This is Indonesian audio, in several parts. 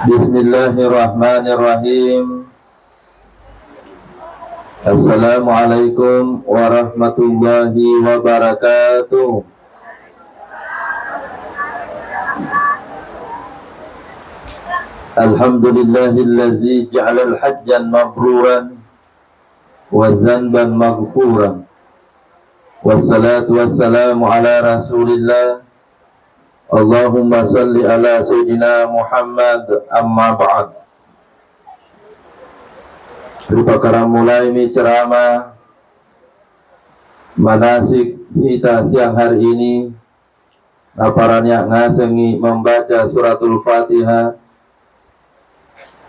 Bismillahirrahmanirrahim. Assalamualaikum warahmatullahi wabarakatuh. Alhamdulillahillazi ja'alal hajjan mabruran wa dzanban maghfuran. Wassalatu wassalamu ala rasulillah. Allahumma salli ala Sayyidina Muhammad, amma ba'd. Perkara mulai ceramah manasik kita siang hari ini, aparannya ngasengi membaca suratul Fatihah,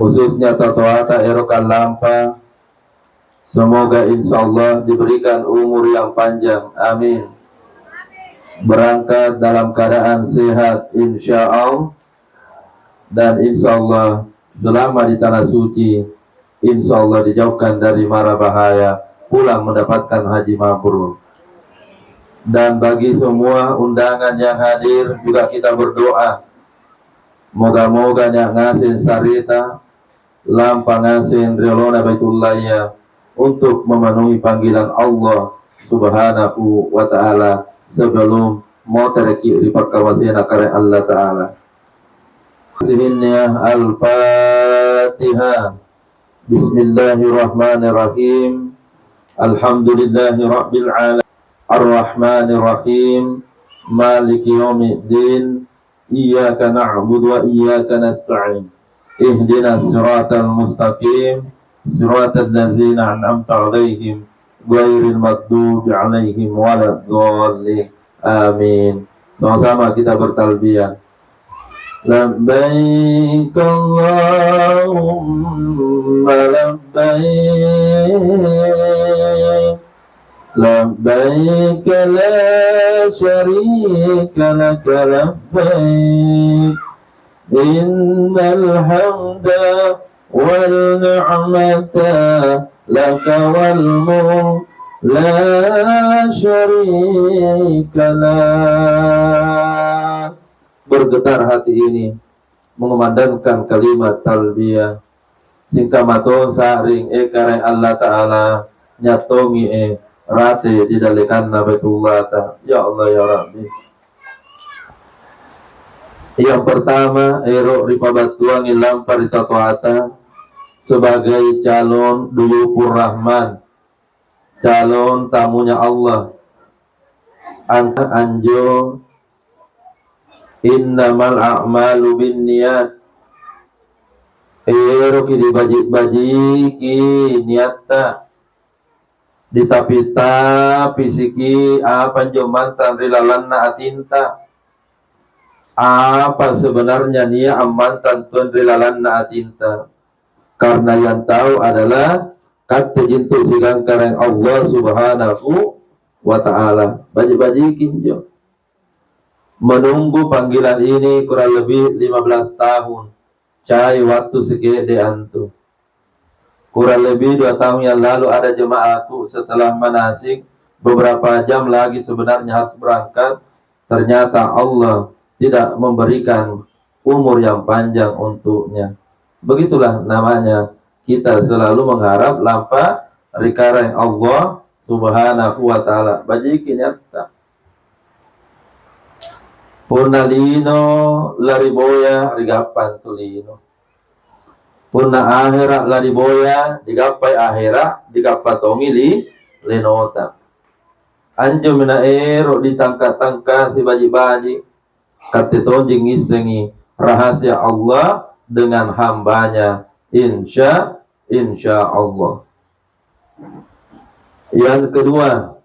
khususnya tatoata erokan lampa. Semoga insyaallah diberikan umur yang panjang, amin. Berangkat dalam keadaan sehat insyaallah, dan insyaallah selama di tanah suci insyaallah dijauhkan dari mara bahaya, pulang mendapatkan haji mabrur. Dan bagi semua undangan yang hadir juga kita berdoa, moga-moga yang ngasin sarita lampa ngasin riolona baitullah ya, untuk memenuhi panggilan Allah subhanahu wa ta'ala sebelum mau terki di perkawasian akare Allah ta'ala. Sihinnya Al-Fatihah. Bismillahirrahmanirrahim. Alhamdulillahi rabbil alamin. Ar-Rahmanirrahim. Maliki yaumiddin. Iyyaka na'budu wa iyyaka nasta'in. Ihdinas siratal mustaqim. Siratal ladzina an'amta 'alaihim ghairil maghdubi 'alaihim waladdallin. Amin. Sama-sama kita bertalbiyah. Labbaik Allahumma labbaik. Labbaik la syarika laka labbaik. Innal hamda wal ni'mata laka wal mulk la syarika lak. Bergetar hati ini mengumandangkan kalimat talbiyah. Singkamato saring kareng Allah Ta'ala nyatongi rate di dalekan Nabatullah Ta. Ya Allah ya Rabbi. Yang pertama ero ripabatuang ilampar di tatoata sebagai calon Duyufur Rahman, calon tamunya Allah. Angka anjo innamal a'malu binniyat. Ero ki dibajik-bajiki niatta ditapita pisiki apa jomantan rilalanna atinta. Apa sebenarnya nia amantan tuan rilalanna atinta? Karena yang tahu adalah kata jintu sigang kareng Allah subhanahu wa ta'ala. Baji-baji kinjo menunggu panggilan ini kurang lebih 15 tahun. Cai waktu sekede antu. Kurang lebih 2 tahun yang lalu ada jemaahku setelah manasik, beberapa jam lagi sebenarnya harus berangkat. Ternyata Allah tidak memberikan umur yang panjang untuknya. Begitulah namanya, kita selalu mengharap lampa rikareng Allah subhanahu wa ta'ala. Bajiki nyata punalino lariboya rigapan tulino. Punna akhirat lariboya digapai akhirat digapatongi li lenota. Anjo mina ero ditangka-tangka si baji-baji katetonjing isengi rahasia Allah dengan hambanya, insya Allah. Yang kedua,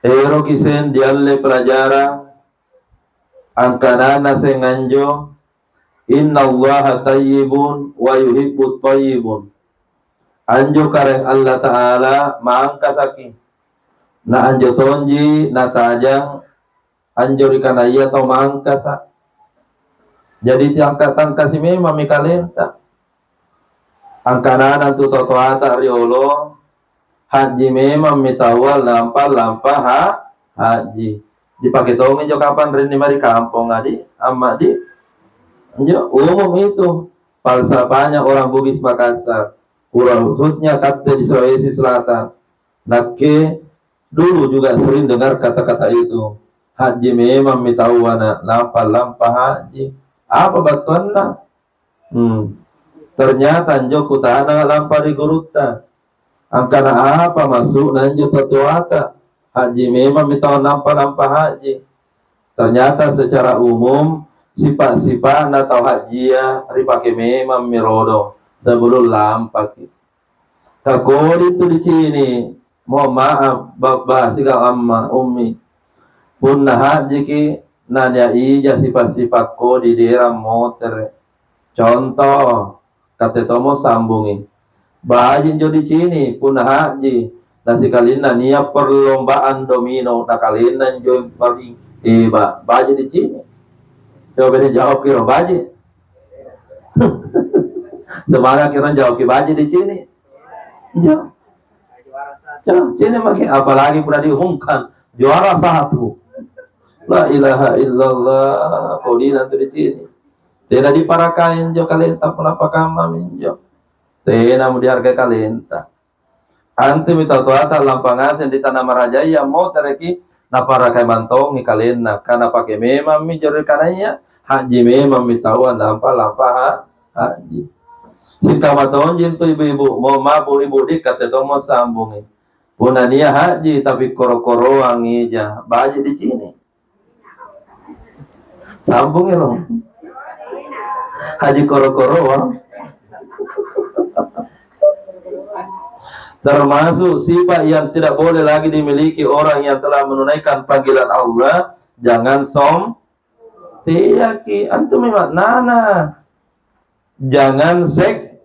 ero kisen dialle pelajaran angkanana senganjo innallaha tayyibun wa yuhibbut tayyibun. Anjo kareng Allah Ta'ala maangkasaki na anjo tonji na tajang anjo rikanaya atau maangkasa. Jadi tiangkat-angkat si memang mikalenta. Angkanana tu totoata riolo haji memang mitawal lampa haji. dipakai tongin jo kapan rini mari kampung adi amma di jo umum itu falsafahnya orang Bugis Makassar, khususnya kata di Sulawesi Selatan. Nakke dulu juga sering dengar kata-kata itu. Haji memang mitawana lampa haji. Apa batuanna? Ternyata njo kutana lampa di guruta. Angkana apa masuk nanjo tatuata. Haji memang mitawana lampa haji. Ternyata secara umum sifat-sifat atau hajia ripake memang mirodo sebelum lampak. Kakori itu di sini, mohon maaf bapak siga amma ummi punna haji ki nanya ija sifat-sifat ko di daerah motor. Contoh kata tomo sambungi bahaji jo di sini punna haji nasi kalina niat perlombaan domino na kalina jo paling bahaji di sini. Coba dia jawab kira baji. Semangat kira jawab kira baji di sini. Jauh. Sini makin apalagi pernah diumumkan juara 1. La ilaha illallah. Kodi nanti di sini. Tidak diparakain jo kalenta penapa kama minjo. Tidak mau dihargai kalenta. Antum itu tuata lampangasen di tanah Marajaya mau tereki naparakai mantongi kalena karena pakai memang mijor kananya. Haji memang mitawan lampa haji. Sika maton jintu ibu-ibu mau mabu ibu dikat itu mau sambungi. Punania haji tapi koro-koro angija baji di sini. Sambungi loh. Haji koro-koro. Termasuk sifat yang tidak boleh lagi dimiliki orang yang telah menunaikan panggilan Allah, jangan tiyaki antum memang nana jangan sek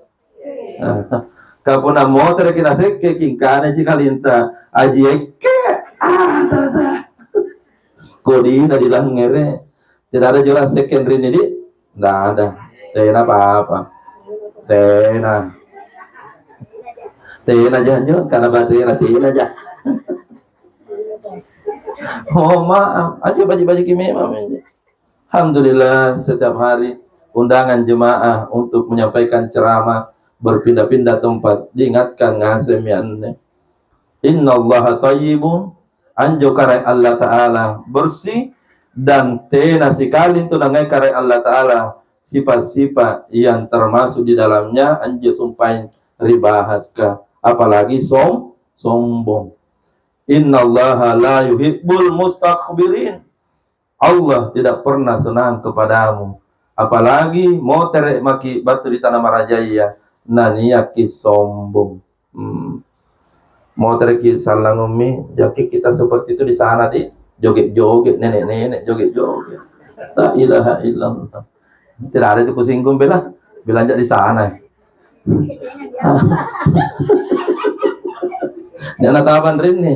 kapuna motor kina sek ke kingkane cikalinta aji ke kodi na dilang ngere tidak ada jualan second rini di nggak ada tena apa tena jangan karena batena tena aja. Oh maaf aja baju kimia memang. Alhamdulillah setiap hari undangan jemaah untuk menyampaikan ceramah berpindah-pindah tempat diingatkan ngasemianne. Innallaha thayyibun anjo kare Allah Ta'ala bersih dan tena sekali itu nangai kare Allah Ta'ala sifat-sifat yang termasuk di dalamnya anjo sumpahin ribahaska apalagi sombong. Innallaha la yuhibbul mustakbirin. Allah tidak pernah senang kepadamu. Apalagi mau terek maki batu di tanah Marajaya. Naniyaki sombong. Mau terek salah ngumi. Jadi kita seperti itu di sana di joget-joget nenek-nenek joget-joget. La ilaha illallah. Tidak ada itu kusinggung belanja di sana. Ini anak taban rini.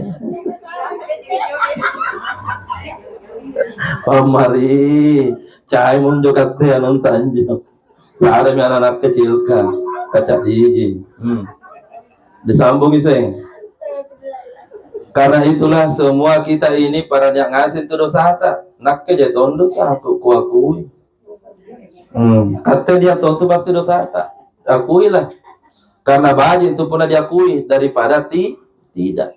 Pamari, cai muncul kata non tanjung. Saada mi anak kecil kan, kaca diji. Disambung iseng. Karena itulah semua kita ini para yang ngasih itu dosa tak. Nak kerja tondo satu kuakui. Kata dia tondo pasti dosa tak. Akuilah. Karena bahagia itu pernah diakui daripada tidak.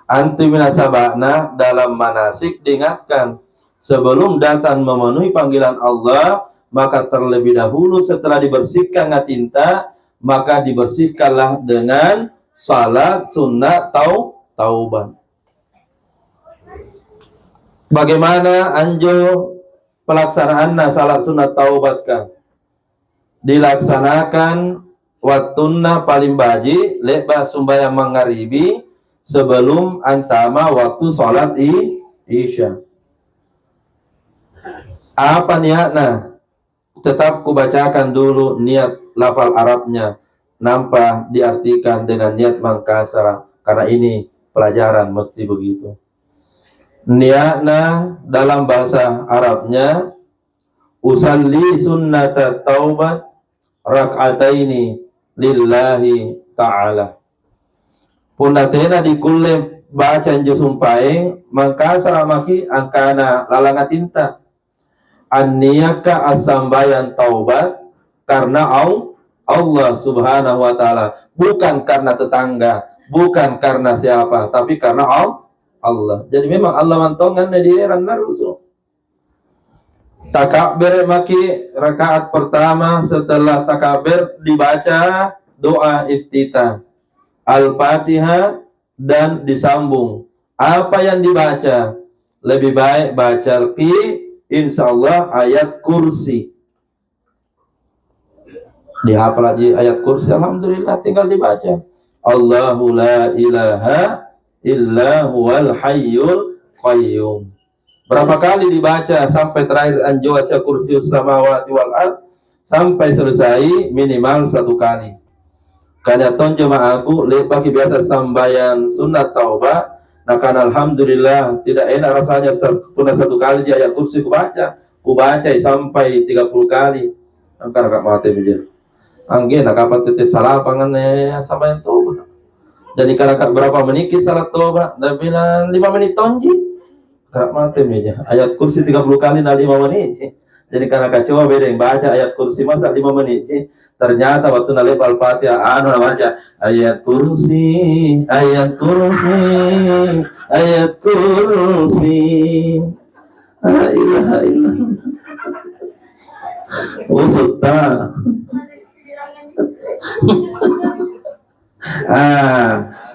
Antum minasabakna dalam manasik diingatkan sebelum datang memenuhi panggilan Allah maka terlebih dahulu setelah dibersihkan ngatinta maka dibersihkanlah dengan salat sunnah taubat. Bagaimana anjo pelaksanaan salat sunnah taubat kan? Dilaksanakan waktuna paling baji lebar sumbayang magharibi sebelum antama waktu sholat isya. Apa niatnya? Tetap kubacakan dulu niat lafal Arabnya. Nampak diartikan dengan niat Makassar. Karena ini pelajaran mesti begitu. Niatnya dalam bahasa Arabnya usalli sunnata taubat rak'ataini lillahi ta'ala. Pundatena di kulle baca jo sumpaing maka saramaki angkana lalanga tinta anniyaka asambayan taubat karena Allah subhanahu wa ta'ala, bukan karena tetangga, bukan karena siapa, tapi karena Allah. Jadi memang Allah mantongan di eran narusu. Takabir maki rakaat pertama, setelah takabir dibaca doa iftitah Al-Fatihah dan disambung. Apa yang dibaca? Lebih baik baca insyaallah ayat kursi. Dihafal lagi ayat kursi, alhamdulillah, tinggal dibaca. Allahu la ilaha illa huwal hayyul qayyum. Berapa kali dibaca sampai terakhir anjo asya kursius samawati wal ard, sampai selesai minimal 1 kali. Karena tonjo ma'aku lepaki biasa sambayan sunat taubah, nah kan alhamdulillah tidak enak rasanya setelah 1 kali di ayat kursi kubaca sampai 30 kali. Angkara kak mati aja. Angge nak kapan tete salah pangannya sama yang toba. Jadi kalau berapa menit salat toba, dah bilang 5 menit tonji. Kak mati meja. Ayat kursi 30 kali na 5 menit. Jadi karena coba beda yang baca ayat kursi masa 5 menit. Ternyata waktu nalep Al-Fatihah baca ayat kursi, ayat kursi, ayat kursi. La ilaha illallah. Usutta.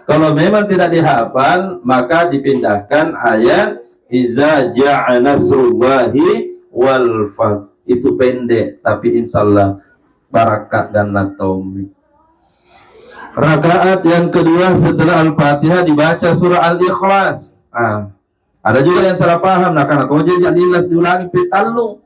Kalau memang tidak dihafal maka dipindahkan ayat iza ja'a nasrullahi wal fath. Itu pendek tapi insyaallah barakat dan natomi. Rakaat yang kedua setelah Al-Fatihah dibaca surah Al-Ikhlas. Ada juga yang salah paham, nah karena toje Al-Ikhlas diulangi pitallung.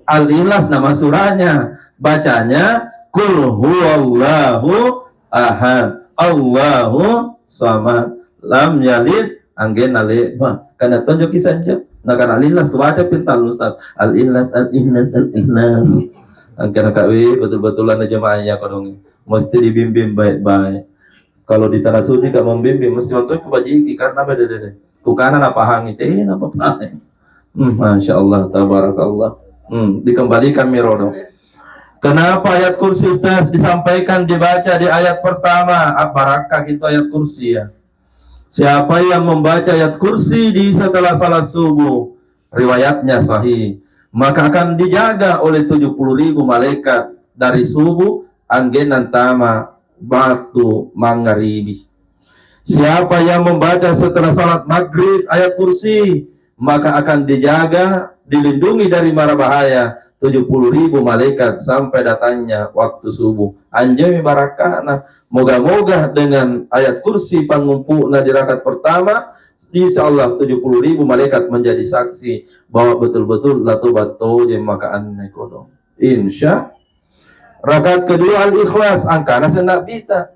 Al-Ikhlas nama surahnya, bacanya Qul huwallahu ahad, Allahu samad, lam yalid anggen ale kana tonjo kisanja. Nah kana Al-Ikhlas kubaca pintal Ustaz. Al-Ikhlas Al-Ikhlas. Angkana kawe betul-betulan jemaahnya kodong. Mesti dibimbing baik-baik. Kalau di tanah suci kak membimbing mesti untuk kubajiki karena beda-beda. Kukana apa hangi teh apa pakai. Masya Allah, tabarakallah. Dikembalikan mirodo. Kenapa ayat kursi Ustaz disampaikan dibaca di ayat pertama? Barakah gitu ayat kursi ya. Siapa yang membaca ayat kursi di setelah salat subuh, riwayatnya sahih, maka akan dijaga oleh 70.000 malaikat dari subuh anggenan tama batu mangaribi. Siapa yang membaca setelah salat maghrib ayat kursi, maka akan dijaga, dilindungi dari mara bahaya 70.000 malaikat sampai datangnya waktu subuh. Anjay barakah. Moga-moga dengan ayat kursi pangumpu di rakaat pertama, insyaallah 70.000 malaikat menjadi saksi bahwa betul-betul latubato jemakaan nekodong. Insya. Rakaat kedua Al-Ikhlas angkana senak bita.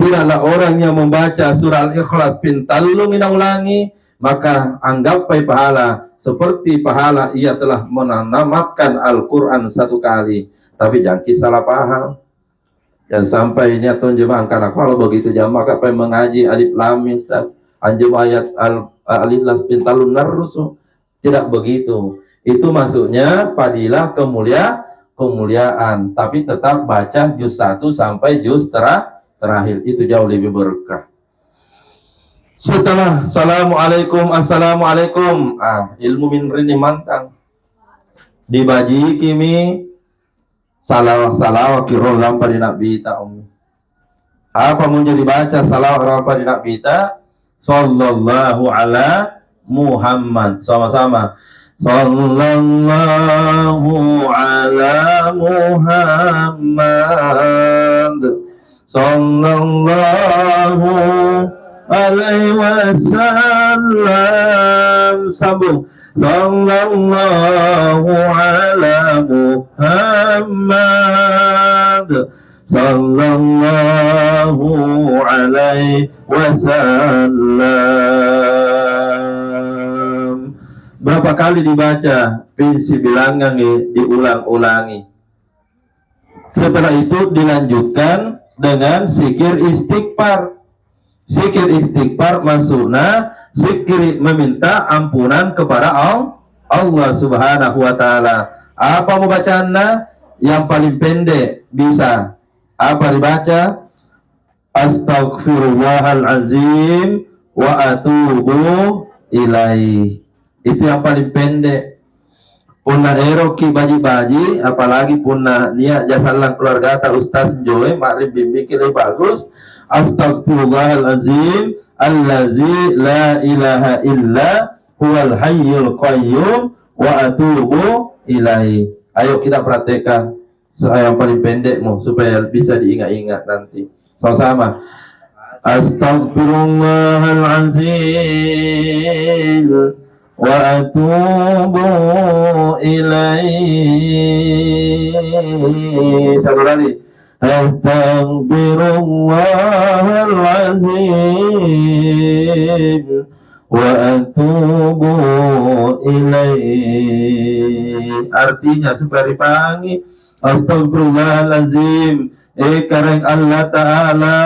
Tidaklah orang yang membaca surah Al-Ikhlas pintalung ulangi, maka anggapai pahala seperti pahala ia telah menamatkan Al-Quran 1 kali. Tapi jangan salah paham. Dan sampai ini atau jemaah karena kalau begitu jamaah apa yang mengaji alif lam mim Ustaz anjum ayat al-ikhlas pintalun narusu, tidak begitu. Itu maksudnya fadilah kemuliaan, tapi tetap baca juz 1 sampai juz terakhir, itu jauh lebih berkah. Setelah assalamualaikum ilmu min rini mantang dibaji kimi salawat kirol lampa di nabita ummi. Apa menjadi baca salawat lampa di nabita? Sallallahu ala Muhammad. Sama-sama. Sallallahu ala Muhammad. Sallallahu alaihi wasallam. Sambung. Sallallahu ala Muhammad sallallahu alaihi wasallam. Berapa kali dibaca? Pinsi bilangan diulang-ulangi. Setelah itu dilanjutkan dengan zikir istighfar. Zikir istighfar maksudna zikir meminta ampunan kepada Allah Subhanahu wa taala. Apa mau bacaannya? Yang paling pendek bisa apa dibaca? Astaghfirullahalazim wa atubu ilaih. Itu yang paling pendek. Punna eroki baji-baji, apalagi punna niat jasalang keluarga ta ustaz joe makrib bimbing lebih bagus. Astaghfirullahalazim allazi la ilaha illa huwal hayyul qayyum wa atubu ilaih. Ayo kita praktekkan yang paling pendek supaya bisa diingat-ingat nanti. Sama-sama. Astaghfirullahalazim wa atubu ilaih. Satu kali. Astaghfirullahalazim wa atubu ilaih. Artinya supaya dipanggil astagfirullahalazim kareng Allah Ta'ala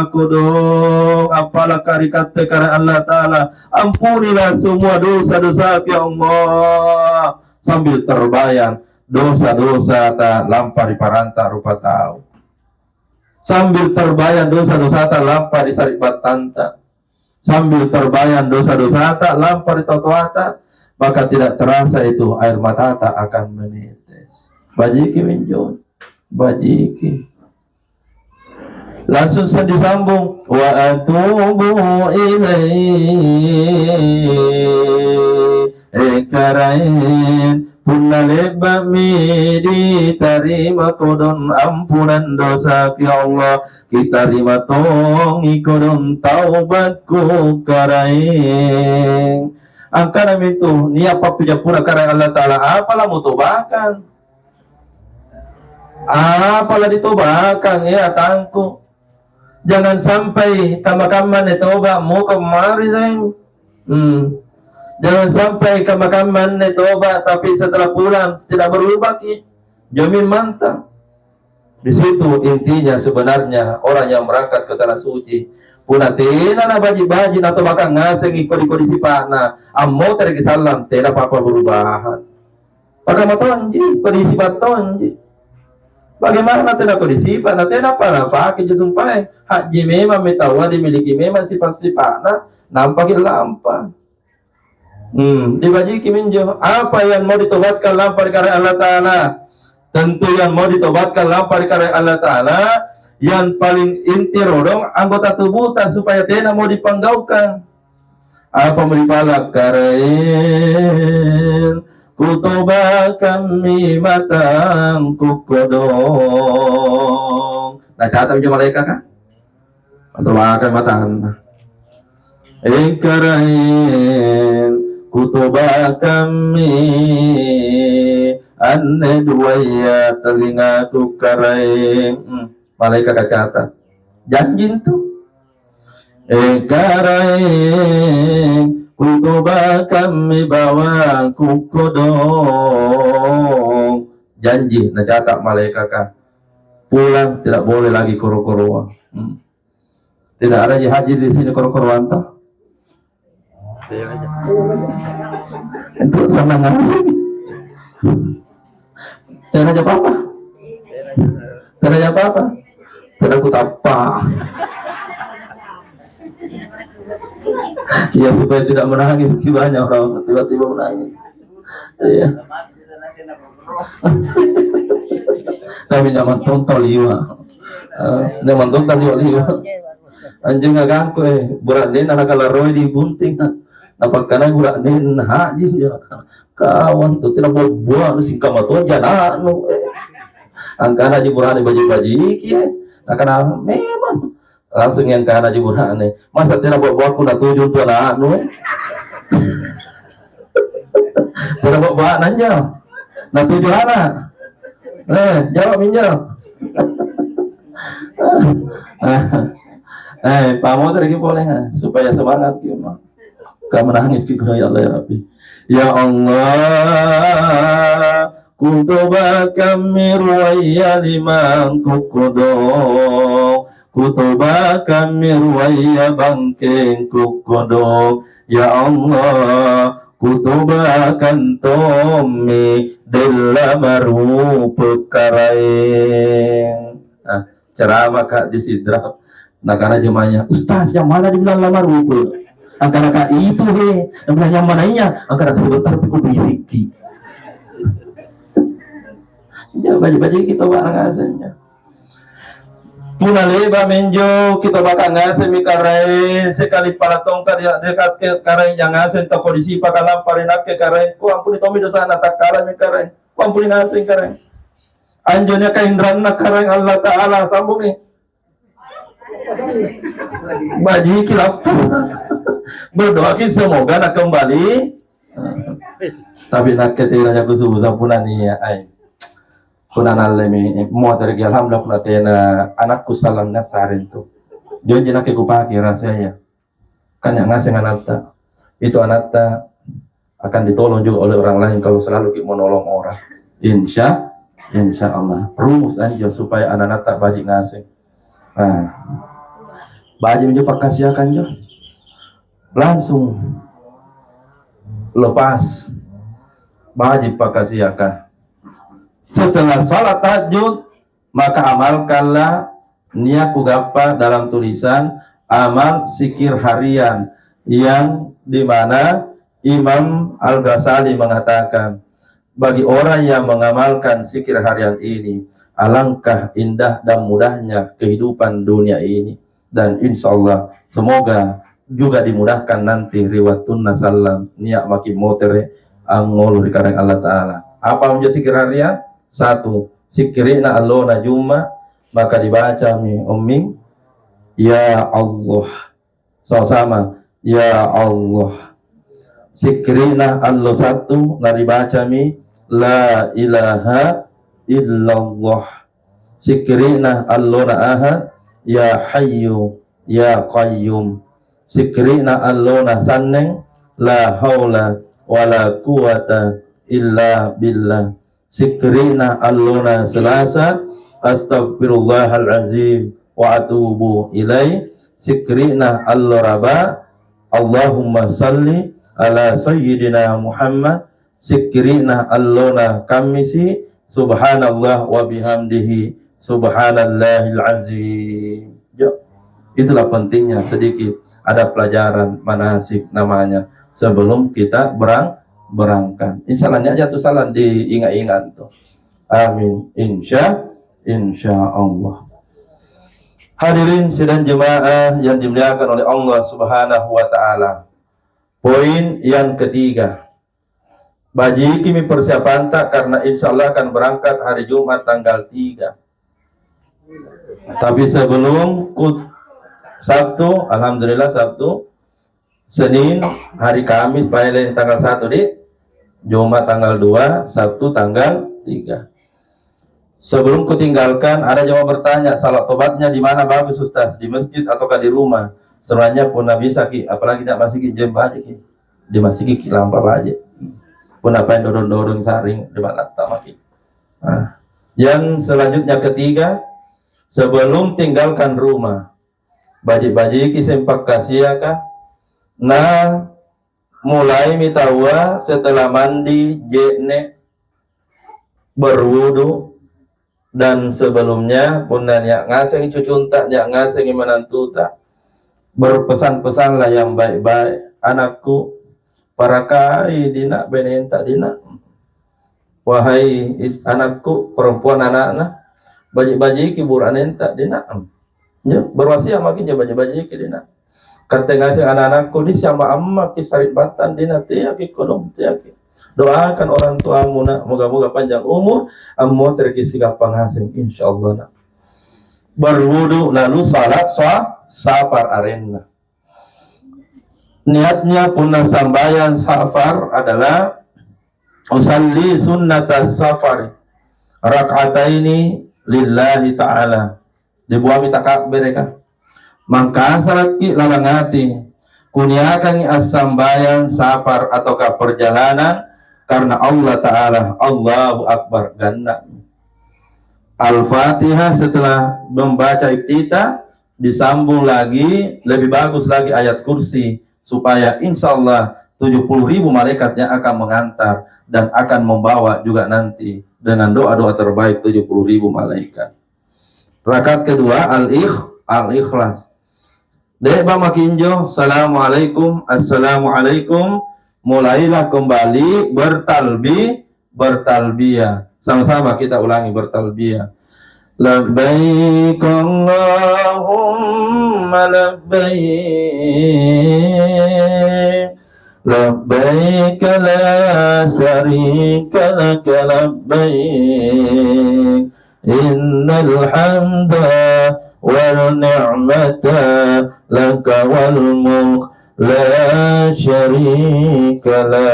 kudung apalah karikate kareng Allah Ta'ala ampunilah semua dosa-dosa ya Allah sambil terbayang dosa-dosa tak lampah di paranta rupa tahu sambil terbayang dosa-dosa tak lampah di saribat tanta sambil terbayang dosa-dosa tak lampah di totoata maka tidak terasa itu air mata tak akan menetes. Bajiki minjol bajiki langsung disambung wa atubu ilaihi karain punna leba mi diterima kodon ampunan dosa ya Allah kita terima tongi kodon taubatku karain angkana itu niat papijapura karang Allah Ta'ala apalah mutobakan apalah ditobakan ya tangku jangan sampai kamakaman ditoba mau kemari sayang jangan sampai kamakaman ditoba tapi setelah pulang tidak berubah jamin mantap. Di situ intinya sebenarnya orang yang berangkat ke tanah suci puna tena na baji-baji atau bakal ngaseng ikut-ikut disipana ammo tere kisalam tena apa berubahan pakai matonji kodisipat tonji bagaimana tena kodisipat na tena para pakai jusumpai haji memang metawa dimiliki memang sifat-sifatna nampak lampa dibaji kiminjo apa yang mau ditobatkan lampa karena Allah Ta'ala tentu yang mau ditobatkan lampa karena Allah Ta'ala yang paling inti rodong anggota tubuh tak supaya tena mau dipanggaukan apa mau dipalak karain kutoba kami matang kukodong nah catat aja mereka kan atau makan matang karain kutoba kami anne duaya telingaku karain malaikat kacata janjin tuh karain kutoba kami bawa kukodong janji nah catat malaikat pulang tidak boleh lagi koro-koroa tidak ada haji di sini koro-koroan toh untuk sama ngasih tidak ada apa-apa tidak ada apa-apa tidak aku tapa ya supaya tidak menangis banyak orang tiba-tiba menangis iya tapi nyaman tonton liwa nyaman tonton liwa anjing agak berat din anak kalaroi di bunting napagkana gura din haji kawan tuh tidak buat singkam atau jalan angkana jiburane baji-baji kia nakana memang langsung yang kana jiburane masa tidak buat aku na tujuh tuh anak tidak buat nanya na tujuh anak jawab minjau pamo tadi boleh supaya semangat kita kamu nangis kita ya Allah ya Rabbi ya Allah kutoba kami ruwaya liman kukodong kutubaka mirwaya bangkeng kukodok ya Allah kutubakan tomi della baru pekaraeng. Nah, ceramah kak di Sidrap. Nah karena jemaahnya, Ustaz yang mana dibilang lamar rupa? Angkara kak itu yang bilang yang mananya? Angkara sebentar pikul bisiki. Ya baju-baju kita barang asalnya. Mulai menjo kita bakal ngasih mikarai sekali pala tongkar ya dekat ke karai yang ngasih tak kondisi pakalam parinak ke karai ku ampuni tomi dosa na tak karai mikarai ku ampuni ngasih karai anjonya kaindran na karai Allah Ta'ala sambung nih baji kilap berdoa ki semoga nak kembali tapi nak ketiranya ku susah punan nih ya ay kuna nalemi mo tergi alhamdulillah kuna tena anakku salam nasarin tu dia jena ke kupaki rasanya kan yang ngasih anakta itu anakta akan ditolong juga oleh orang lain kalau selalu kita menolong orang insya Allah rumus aja supaya anak-anak tak bajik ngasih bajik menjadi pakasiakan jo langsung lepas bajik pakasiakan. Setelah salat tahajud maka amalkanlah niat kugapa dalam tulisan amal sikir harian yang dimana Imam Al-Ghazali mengatakan bagi orang yang mengamalkan sikir harian ini alangkah indah dan mudahnya kehidupan dunia ini dan insya Allah semoga juga dimudahkan nanti riwatun nasallam niat makin motere angol di karang Allah Ta'ala. Apa menjadi sikir harian? Satu, sikirina allona juma maka dibaca mi umming ya Allah sama-sama ya Allah. Sikirina allo satu na dibaca mi la ilaha illallah. Sikirina allona ahad ya hayyu ya qayyum. Sikirina allona sanneng la haula wala quwata illa billah. Sikrina allona selasa astagfirullahalazim wa atubu ilai. Sikrina alloraba Allahumma salli ala sayyidina Muhammad. Sikrina allona kamisi subhanallah wa bihamdihi subhanallahil azim. Itulah pentingnya sedikit ada pelajaran manasik namanya sebelum kita berangkat. Insya Allah ini aja tuh salah diingat-ingat tuh. Amin. Insya Allah. Hadirin sidang jemaah yang dimuliakan oleh Allah Subhanahu wa Ta'ala. Poin yang ketiga. Baji kimi persiapan tak karena insya Allah akan berangkat hari Jumat tanggal 3. Tapi sebelum Sabtu, alhamdulillah Sabtu, Senin, hari Kamis, paling tanggal 1 di Jumat tanggal 2, Sabtu tanggal 3. Sebelum kutinggalkan, ada jemaah bertanya, salat tobatnya di mana bagus Ustaz? Di masjid ataukah di rumah? Sebenarnya pun bisa ki, apalagi tidak masih ki jem aja ki. Di masih ki lampa aja. Pun apa yang dorong-dorong saring di mana tamaki. Nah, yang selanjutnya ketiga, sebelum tinggalkan rumah, baji-baji ki sempak kasih kah? Nah, mulai mitawa setelah mandi jene berwudu dan sebelumnya pun nyak ngaseng cucunta nyak ngaseng menantu tak berpesan-pesanlah yang baik-baik anakku para kai dina benenta dina wahai anakku perempuan anak-anak baji-baji kiburan enta dina ya berwasiat makinnya baji-baji ki dina kata ngasih anak-anakku di sama amma kisarit batan di nanti ya kolom tiaki doakan orang tuamu nak moga-moga panjang umur ammo terkisi gampang ngasih insyaallah nak berwudu lalu salat safar arena niatnya punna sambayan safar adalah usalli sunnatas safari rak'ataini lillahi ta'ala dibuami takak mereka maka saraki lalangati kuniakan asambayan safar ataukah perjalanan karena Allah Ta'ala Allahu Akbar ganda Al-Fatihah setelah membaca iftitah disambung lagi, lebih bagus lagi ayat kursi, supaya insya Allah 70.000 malaikat yang akan mengantar dan akan membawa juga nanti dengan doa-doa terbaik 70.000 malaikat. Rakaat kedua al-ikhlas. Dek ba makinjo, assalamualaikum, assalamualaikum. Mulailah kembali bertalbiyah. Sama-sama kita ulangi bertalbiyah. Labbaik Allahumma labbaik, labbaik la syarika laka labbaik, innal hamda wal ni'mata laka wal mulk la syarika la.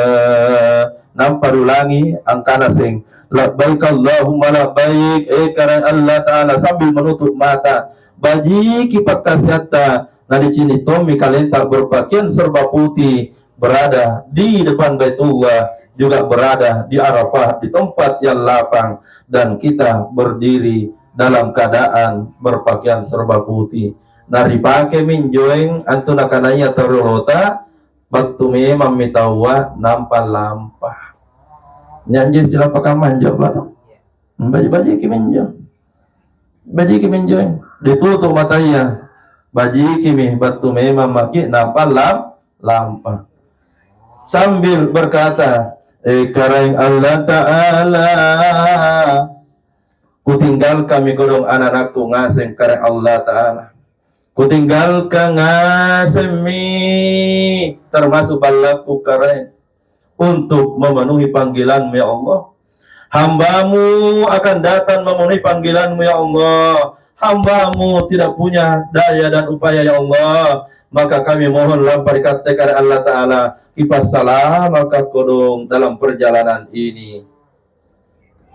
Nampak ulangi angkana sing labbaik Allahumma labbaik karena Allah Ta'ala sambil menutup mata baji kipak kasihatta nadi cini tomi kalian tak berpakaian serba putih berada di depan Baitullah, juga berada di Arafah di tempat yang lapang, dan kita berdiri dalam keadaan berpakaian serba putih. Nari pakai minjoeng antuna kanaya terlota waktu memang mitawa nampak lampah. Nyanjir sila pakaman jawab lah. Baji-baji kiminjo. Baji kiminjo. Ditutup matanya. Baji kimi batu memang maki nampak lampah. Sambil berkata, kareng Allah Ta'ala, kutinggal kami kodong anak-anakku ngaseng kareng Allah Ta'ala. Kutinggalkan ngasemi termasuk balaku kareng untuk memenuhi panggilan-Mu ya Allah. Hamba-Mu akan datang memenuhi panggilan-Mu ya Allah. Hamba-Mu tidak punya daya dan upaya ya Allah. Maka kami mohon lampari katakan Allah Ta'ala kipas salam maka kodong dalam perjalanan ini.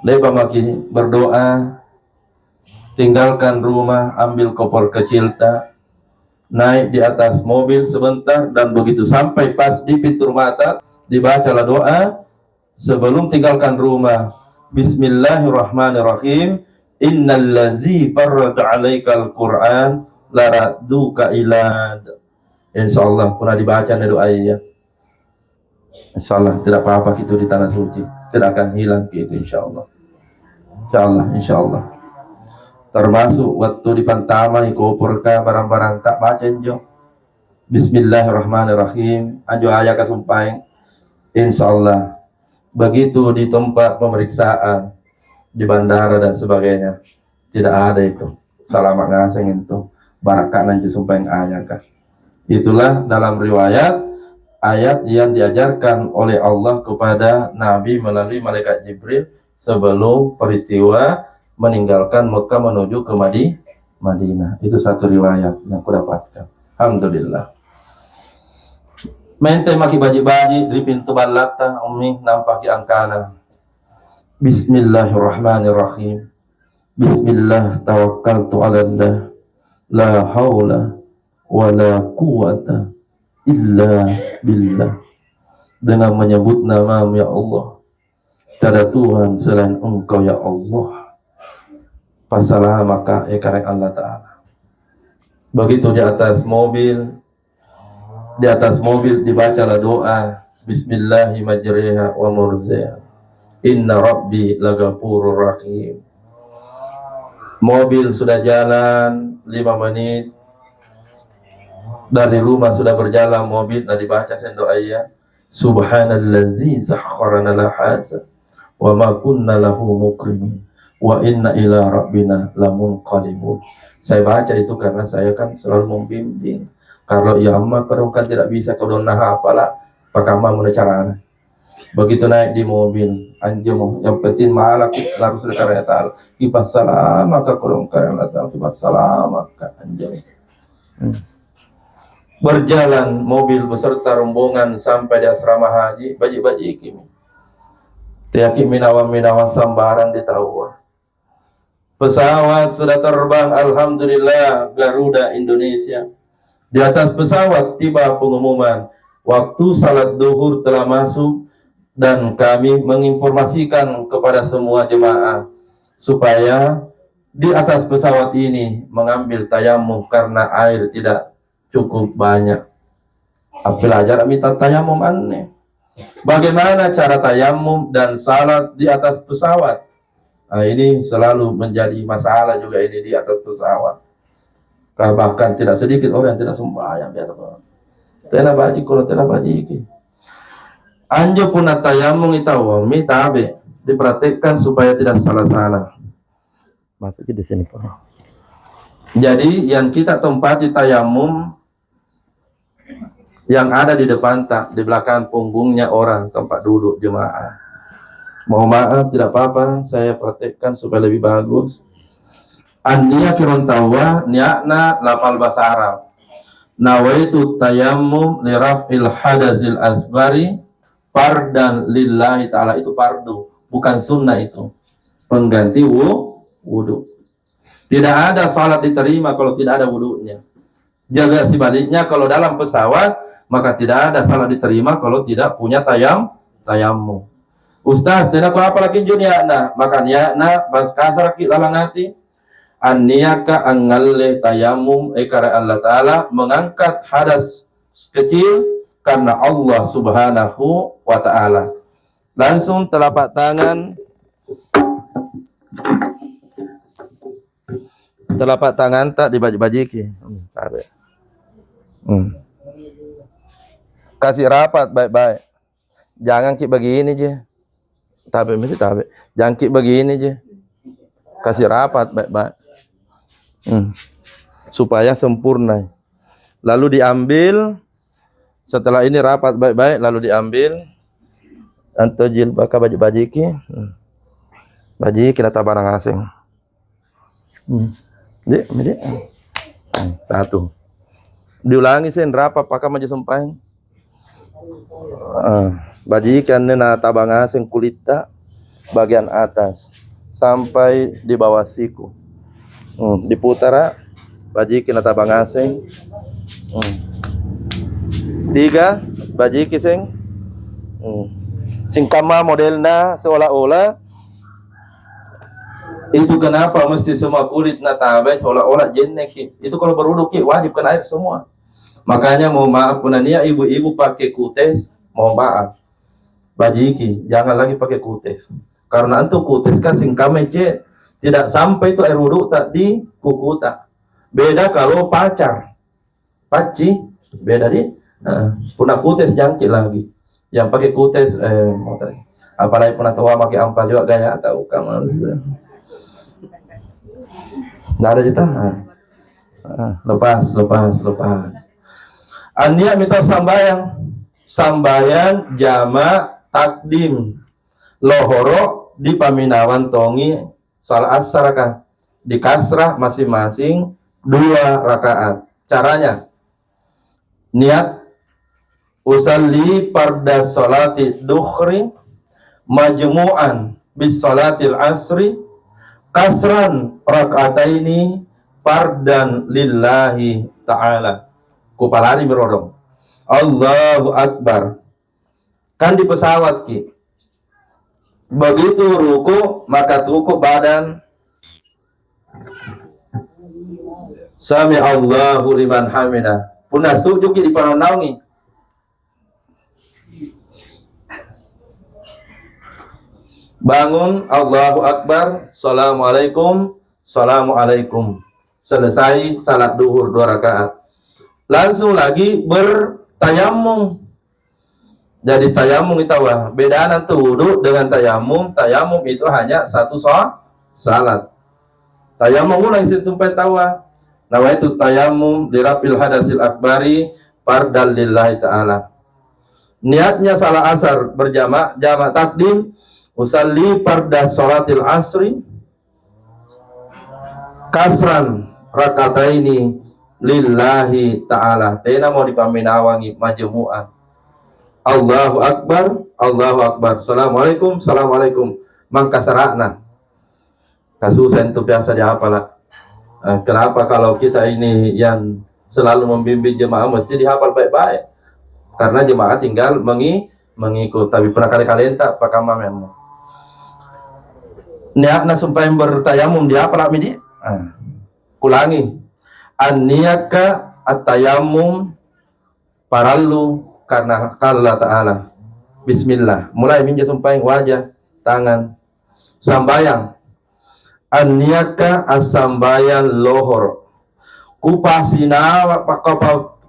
Leba maki berdoa, tinggalkan rumah, ambil koper kecil tak, naik di atas mobil sebentar, dan begitu sampai pas di pintu mata dibacalah doa sebelum tinggalkan rumah. Bismillahirrahmanirrahim. Innallazi farraja 'alaikal Qur'an laraduka ilad. Insyaallah pernah dibaca doa ya. Insyaallah tidak apa-apa itu di tanah suci, tidak akan hilang itu insyaallah. Insyaallah. Termasuk waktu di Pantama ikoporka barang-barang tak baca jo. Bismillahirrahmanirrahim. Anjo ayat kasumpain. Insyaallah begitu di tempat pemeriksaan di bandara dan sebagainya tidak ada itu salamat ngaseng itu barakat nanti sumpahin ayat kan. Itulah dalam riwayat ayat yang diajarkan oleh Allah kepada Nabi melalui malaikat Jibril sebelum peristiwa meninggalkan Mekah menuju ke Madinah. Itu satu riwayat yang aku dapatkan. Alhamdulillah. Mente maki baji-baji di pintu balata umi nampaki angkana. Bismillahirrahmanirrahim. Bismillah tawakkaltu 'ala Allah. La haula wa la quwata illa billah. Dengan menyebut nama ya Allah, tiada Tuhan selain Engkau ya Allah. Pasalah maka karek Allah Ta'ala. Begitu di atas mobil dibacalah doa Bismillahi majriha wa murziha inna rabbi lagafurur rahim. Mobil sudah jalan 5 menit dari rumah, sudah berjalan mobil, dan dibaca doa ya subhanallazi sakhkharana lahasa wa ma kunna lahu mukrimin wa inna ila rabbina lamunqalibun. Saya baca itu karena saya kan selalu membimbing. Kalau ya amma kadang kan tidak bisa kadang nah apalah pakama mun carana. Begitu naik di mobil anjum yang penting malah lalu sudah karena taala kipas salam maka kadang karena taala kipas salam maka anjum. Berjalan mobil beserta rombongan sampai di asrama haji baji-baji kimi. Tiaki minawan sambaran di Tauwa. Pesawat sudah terbang alhamdulillah Garuda Indonesia. Di atas pesawat tiba pengumuman waktu salat duhur telah masuk, dan kami menginformasikan kepada semua jemaah supaya di atas pesawat ini mengambil tayamum karena air tidak cukup banyak. Pelajar minta tayamum aneh. Bagaimana cara tayamum dan salat di atas pesawat? Nah, ini selalu menjadi masalah juga ini di atas pesawat. Bahkan tidak sedikit orang yang tidak sembahyang biasa. Tena baji kalau tena baji. Anjo punat tayamum itawami tabe diperhatikan supaya tidak salah-salah. Masuk di sini Pak. Jadi yang kita tempati tayamum yang ada di depan tak, di belakang punggungnya orang tempat duduk jemaah. Mohon maaf tidak apa-apa, saya praktekkan supaya lebih bagus. Ania kiron tawa niatna lapal bahasa Arab. Nawaitu tayammum li raf'il hadazil asbari fardan lillahi ta'ala. Itu fardu, bukan sunnah itu. Pengganti wudu. Tidak ada salat diterima kalau tidak ada wudunya. Jaga sebaliknya, kalau dalam pesawat maka tidak ada salat diterima kalau tidak punya tayammum. Ustaz, tidak apa lagi juniana, maka niatna bas kasar ki lalangati an-niyaka angalle tayamum ekara Allah Ta'ala mengangkat hadas kecil karena Allah Subhanahu wa Ta'ala. Langsung telapak tangan tak dibajiki. Kasih rapat baik-baik. Jangan ki begini je. Jangan ki begini je. Kasih rapat baik-baik. Supaya sempurna. Lalu diambil, setelah ini rapat baik-baik, lalu diambil antojil baka bajiki. Bajiki kita barang asing. Jadi, satu. Diulangi sen rapat pakai maju sumpahin. Bajikan na tabang asing kulita bagian atas sampai di bawah siku. Diputar bajikin na tabang asing. 3 bajiki sing. Singkama modelna seolah-olah. Itu kenapa mesti semua kulit na tabay seolah-olah jenek. Itu kalau berwudu wajib kena air semua. Makanya mohon maaf punania ibu-ibu pakai kutes, mohon maaf. Bajiki, jangan lagi pakai kutes. Karena itu kutes kan singkame tidak sampai itu air wudu tak di kuku tak. Beda kalau pacar. Paci, beda di punah kutes jangkit lagi. Yang pakai kutes apalagi punah tua pakai ampal juga gaya tahu kamu. Nggak ada di tangan. Lepas. Ania minta sambayan jama takdim lohoro di paminawan tongi salah asaraka di kasrah masing-masing 2 rakaat. Caranya niat usalli parda salati dukhri majmu'an bis salatil asri kasran rakataini fardan lillahi ta'ala. Kupalari merodong Allahu Akbar. Kan di pesawat ki begitu ruku maka ruku badan sami Allahu liman hamidah. Punah sujud ki di pananaungi. Bangun Allahu Akbar, Assalamualaikum, Assalamualaikum. Selesai salat duhur 2 rakaat. Langsung lagi bertayamum. Jadi tayamum itu wah. Bedaan tuh wudu dengan tayamum. Tayamum itu hanya satu salat. Tayamum ulang sampai tawa. Nah itu tayamum dirapil hadasil akbari fardal lillahi ta'ala. Niatnya salat asar berjamaah, jamak takdim. Usalli farda salatil asri kasran rakataini lillahi ta'ala. Tena mau dipaminawangi majmu'an. Allahu Akbar, Allahu Akbar. Assalamualaikum, Assalamualaikum. Mangkasarana. Kasusan itu biasa dihafalah. Kenapa kalau kita ini yang selalu membimbing jemaah mesti dihafal baik-baik. Karena jemaah tinggal mengikut. Tapi pernah kali-kali tak pakai mamen. niatna sumpah bertayamum dia apa midi? Kulangi. An-niyaka at-tayamum parallu karena Allah Ta'ala. Bismillah. Mulai minja sumpah wajah, tangan, sambayang. An-niyaka as-sambayang lohor. Kupasinawa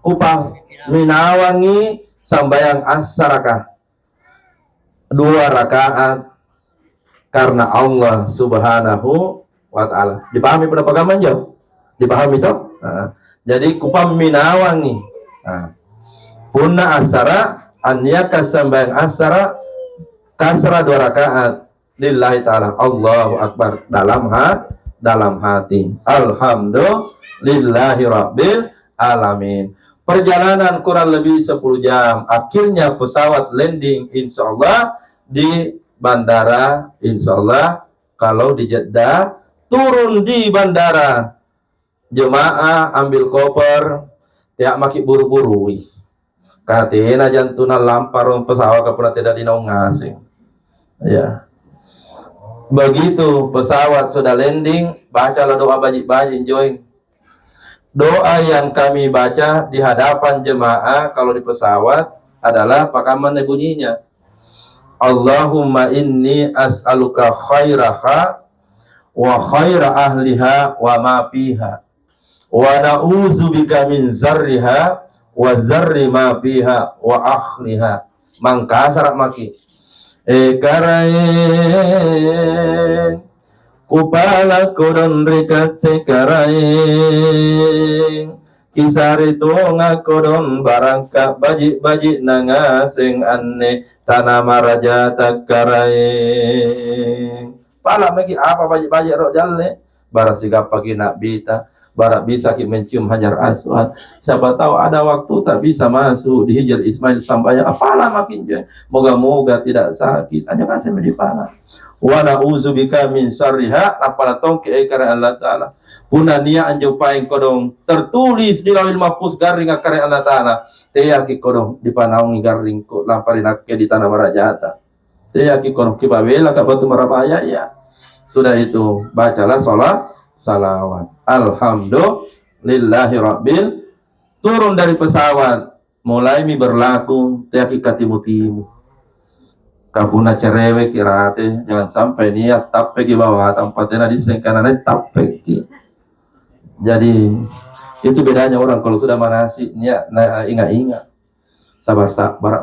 kupah minawangi sambayang as-sarakah. 2 rakaat karena Allah Subhanahu wa Ta'ala. Dipahami pada pagaman jauh? Dipahami toh? Jadi kupam minawangi. Punna asara aniyaka sambayang asara kasra 2 rakaat lillahi ta'ala. Allahu akbar dalam hati. Alhamdulillahi rabbil alamin. Perjalanan kurang lebih 10 jam. Akhirnya pesawat landing insyaallah di bandara, insyaallah kalau di Jeddah, turun di bandara. Jemaah ambil koper, tiak maki buru-buru. Katina jantuna lampar pesawat ke tidak dinaung ngasing. Ya. Begitu pesawat sudah landing, bacalah doa bajik-bajik join. Doa yang kami baca di hadapan jemaah kalau di pesawat adalah pakaman bunyinya. Allahumma inni as'aluka khairaha wa khaira ahliha wa ma fiha wa na'udzubika min zarriha wa zarri ma fiha wa akhliha. Mangkasar maki karaeng kupala kodon rekate karaeng kisari tunga kodon barangka bajik-bajik nangaseng anne tanama raja takaraeng. Pala maki apa bajik-bajik rok jalle bara sigap pagi nak bita bara bisa ki mencium Hajar Aswad. Siapa tahu ada waktu tak bisa masuk di Hijr Ismail sampai apalah makin je. Moga-moga tidak sakit. Aja kasih di pala. Wa na'udzubika min syarriha apala tongke karena Allah Taala. Puna nia anjo paing kodong tertulis di Lauhul Mahfuz garing karena Allah Taala. Teh ki kodong dipanaungi garing ko lamparin akke di tanah marajata. Teh ki kodong kibawela ka batu marabaya ya. Sudah itu bacalah salawat. Alhamdulillahi rabbil. Turun dari pesawat, mulai mi berlaku tiaki katimu-timu. Kapuna cerewek kirate, jangan sampai niat tape di bawah tempatnya di sengkanan tape. Jadi itu bedanya orang kalau sudah manasi niat ingat-ingat. Sabar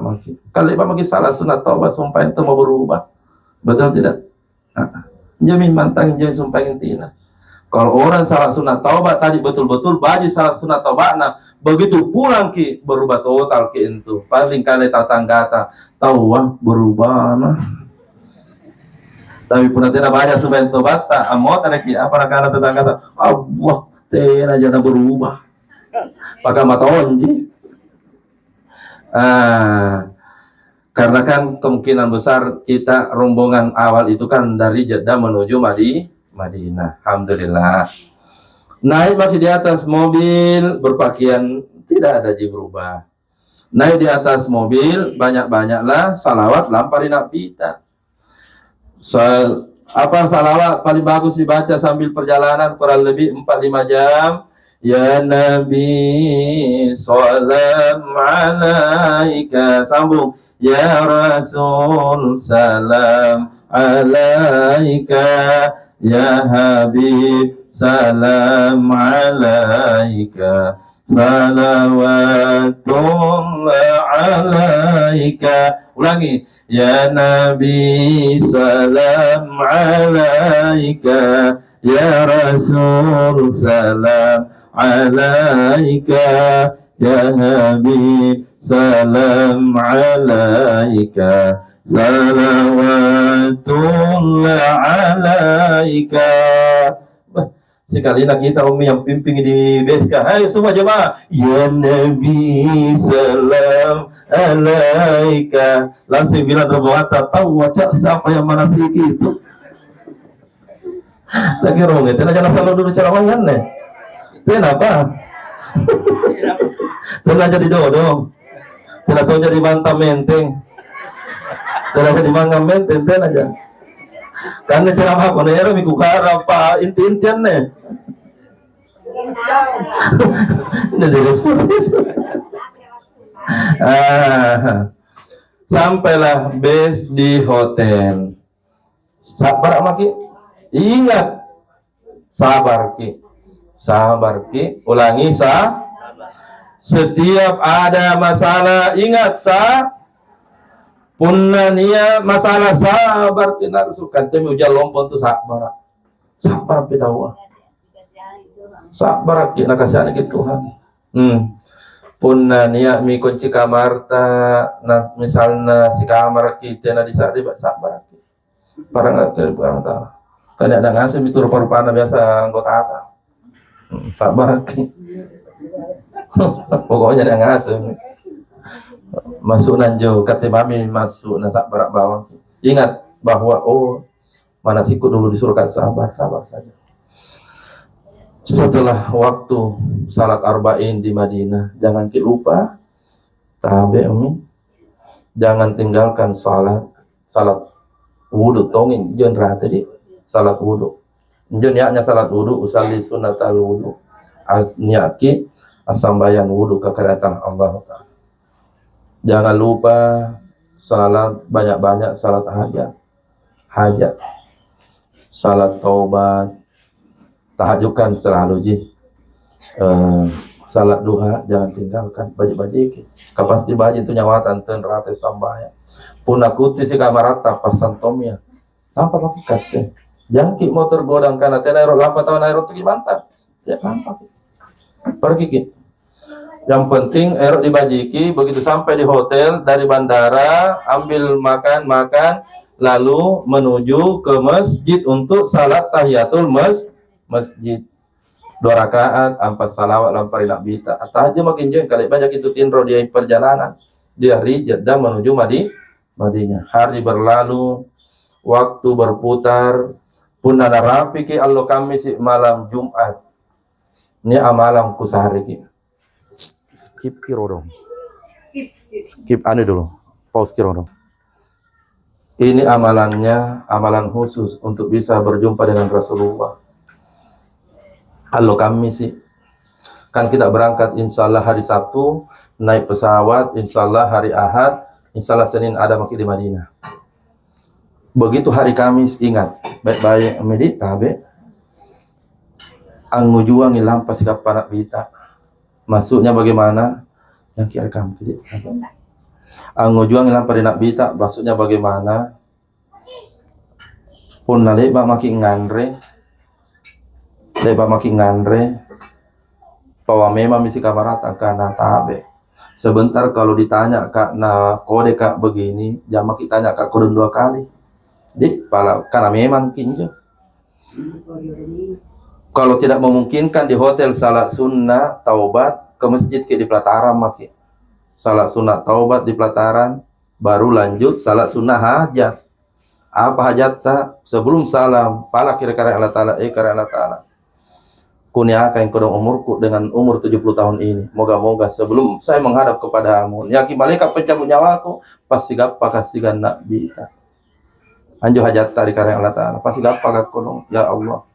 makin. Kalau iba makin salah sunat taubat sumpah itu mau berubah. Betul tidak? Jamin mantang jadi sumpah intina. Kalau orang salah sunat taubat tadi betul-betul baju salah sunat taubat, nah begitu pulang ki berubah total ki itu. Paling kali tatanggata tahu berubah nah. Tapi pun tidak banyak sebenarnya tobat tak amot ada ki apa nakana tatanggata Allah tena jana berubah. Pakai mata onji. Karena kan kemungkinan besar kita rombongan awal itu kan dari Jeddah menuju Madinah. Alhamdulillah. Naik masih di atas mobil, berpakaian tidak ada berubah. Naik di atas mobil, banyak-banyaklah salawat lamparin kita. Salawat paling bagus dibaca sambil perjalanan kurang lebih 4-5 jam. Ya Nabi salam alaika, sambung. Ya Rasul salam alaika. Ya Habib salam alaika. Salawatullah alaika. Ulangi. Ya Nabi salam alaika. Ya Rasul salam alaika. Ya Habib salam alaika. Salawatullah alaika. Sekali lagi kita Umi yang pimpin di beska. Hai semua jemaah. Ya Nabi salam alaika. Langsung bilang rombongan tak tahu wajah siapa yang mana sih itu. Tak kira orang itu jangan selalu dulu cara wayan nih. Kenapa? Tidak jadi dodong. Tidak tahu jadi bantam menteng. Tidak jadi mangga menteng aja. Karena ceramah konero miku karang pa inti-intian nih. Sampailah base di hotel. Sabar maki. Ingat. Sabar ki. Ulangi setiap ada masalah ingat punna niya masalah sabar ki narusukan temi ujal lompon tu sabar pitawa. Sabar ki nakasihan ki Tuhan. Punna niya mi kunci kamar ta na misalna si kamar kita na disari sabar ki. Parang ta. Kanya ada ngasih itu rupa-rupana biasa anggota ata. Sabar ki. Pokoknya ada ngasih. Masuk nanjo kata mami masuk na sabar bawang. Ingat bahwa manasiku dulu disuruh sabar saja. Setelah waktu salat arba'in di Madinah, jangan lupa jangan tinggalkan salat wudu tongin jon rata di salat wudu. Jon yaknya salat wudu usalli sunnatal wudu. Asnyaki asambayan wudu kekeratan Allah Ta'ala. Jangan lupa salat banyak-banyak salat hajat. Salat taubat tahajudkan selalu salat duha jangan tinggalkan baji kapasti baji itu nyawatan ten rate sambaya punakuti si kamarata pasantomia nampak pakai kate jangki motor godang kana tenairo lampa tahun aero tu mantap ya nampak pergi ki yang penting aero dibajiki begitu sampai di hotel dari bandara ambil makan lalu menuju ke masjid untuk salat tahiyatul masjid 2 rakaat 4 salawat lampari bita atau aja makin jauh kali banyak itu tinro dia perjalanan dari Jeddah menuju Madinah. Hari berlalu, waktu berputar, pun ada rapi ki Allah kami si malam Jumat. Ini amalam ku sehari ki. Skip kiro dong. Skip anu dulu. Pause kiro dong. Ini amalan khusus untuk bisa berjumpa dengan Rasulullah. Halo kami sih, kan kita berangkat insya Allah hari Sabtu, naik pesawat, insya Allah hari Ahad, insya Allah Senin ada maki di Madinah. Begitu hari Kamis, ingat, baik-baik medit tabe, anggu juang ilang pasikap panak bita, masuknya bagaimana? Yang kira kamu jadi, anggu juang ilang panak bita, masuknya bagaimana? Pun nalik maki ngandre, bahwa memang misi kamarat akan tabe. Sebentar kalau ditanya kak na kode kak begini, jangan kita tanya kak kode 2 kali. Karena memang kinjo. Kalau tidak memungkinkan di hotel salat sunnah taubat ke masjid ke di pelataran maki. Salat sunnah taubat di pelataran, baru lanjut salat sunnah hajat. Apa hajat tak? Sebelum salam, pala kira-kira Allah Ta'ala, kira Allah Ta'ala. Kunia akan kodong umurku dengan umur 70 tahun ini. Moga-moga sebelum saya menghadap kepadamu, yakin malaikat pencabut nyawaku, pasti gappa kasihkan nak bita. Anjo hajat tadi karya Allah Ta'ala, pasti gappa kodong, ya Allah.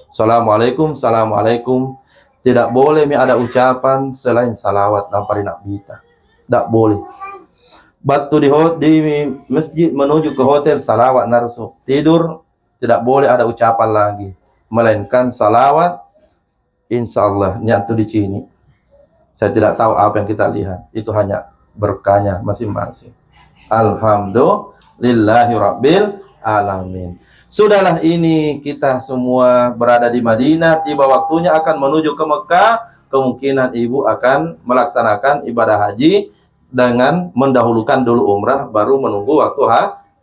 Assalamualaikum. Tidak boleh ada ucapan selain salawat nampari nak bita. Tidak boleh. Batu di masjid menuju ke hotel salawat narusu. Tidur tidak boleh ada ucapan lagi, melainkan salawat. Insya Allah niat itu di sini. Saya tidak tahu apa yang kita lihat. Itu hanya berkahnya masing-masing. Alhamdulillahi Rabbil Alamin. Sudahlah ini kita semua berada di Madinah. Tiba waktunya akan menuju ke Mekah. Kemungkinan ibu akan melaksanakan ibadah haji dengan mendahulukan dulu umrah baru menunggu waktu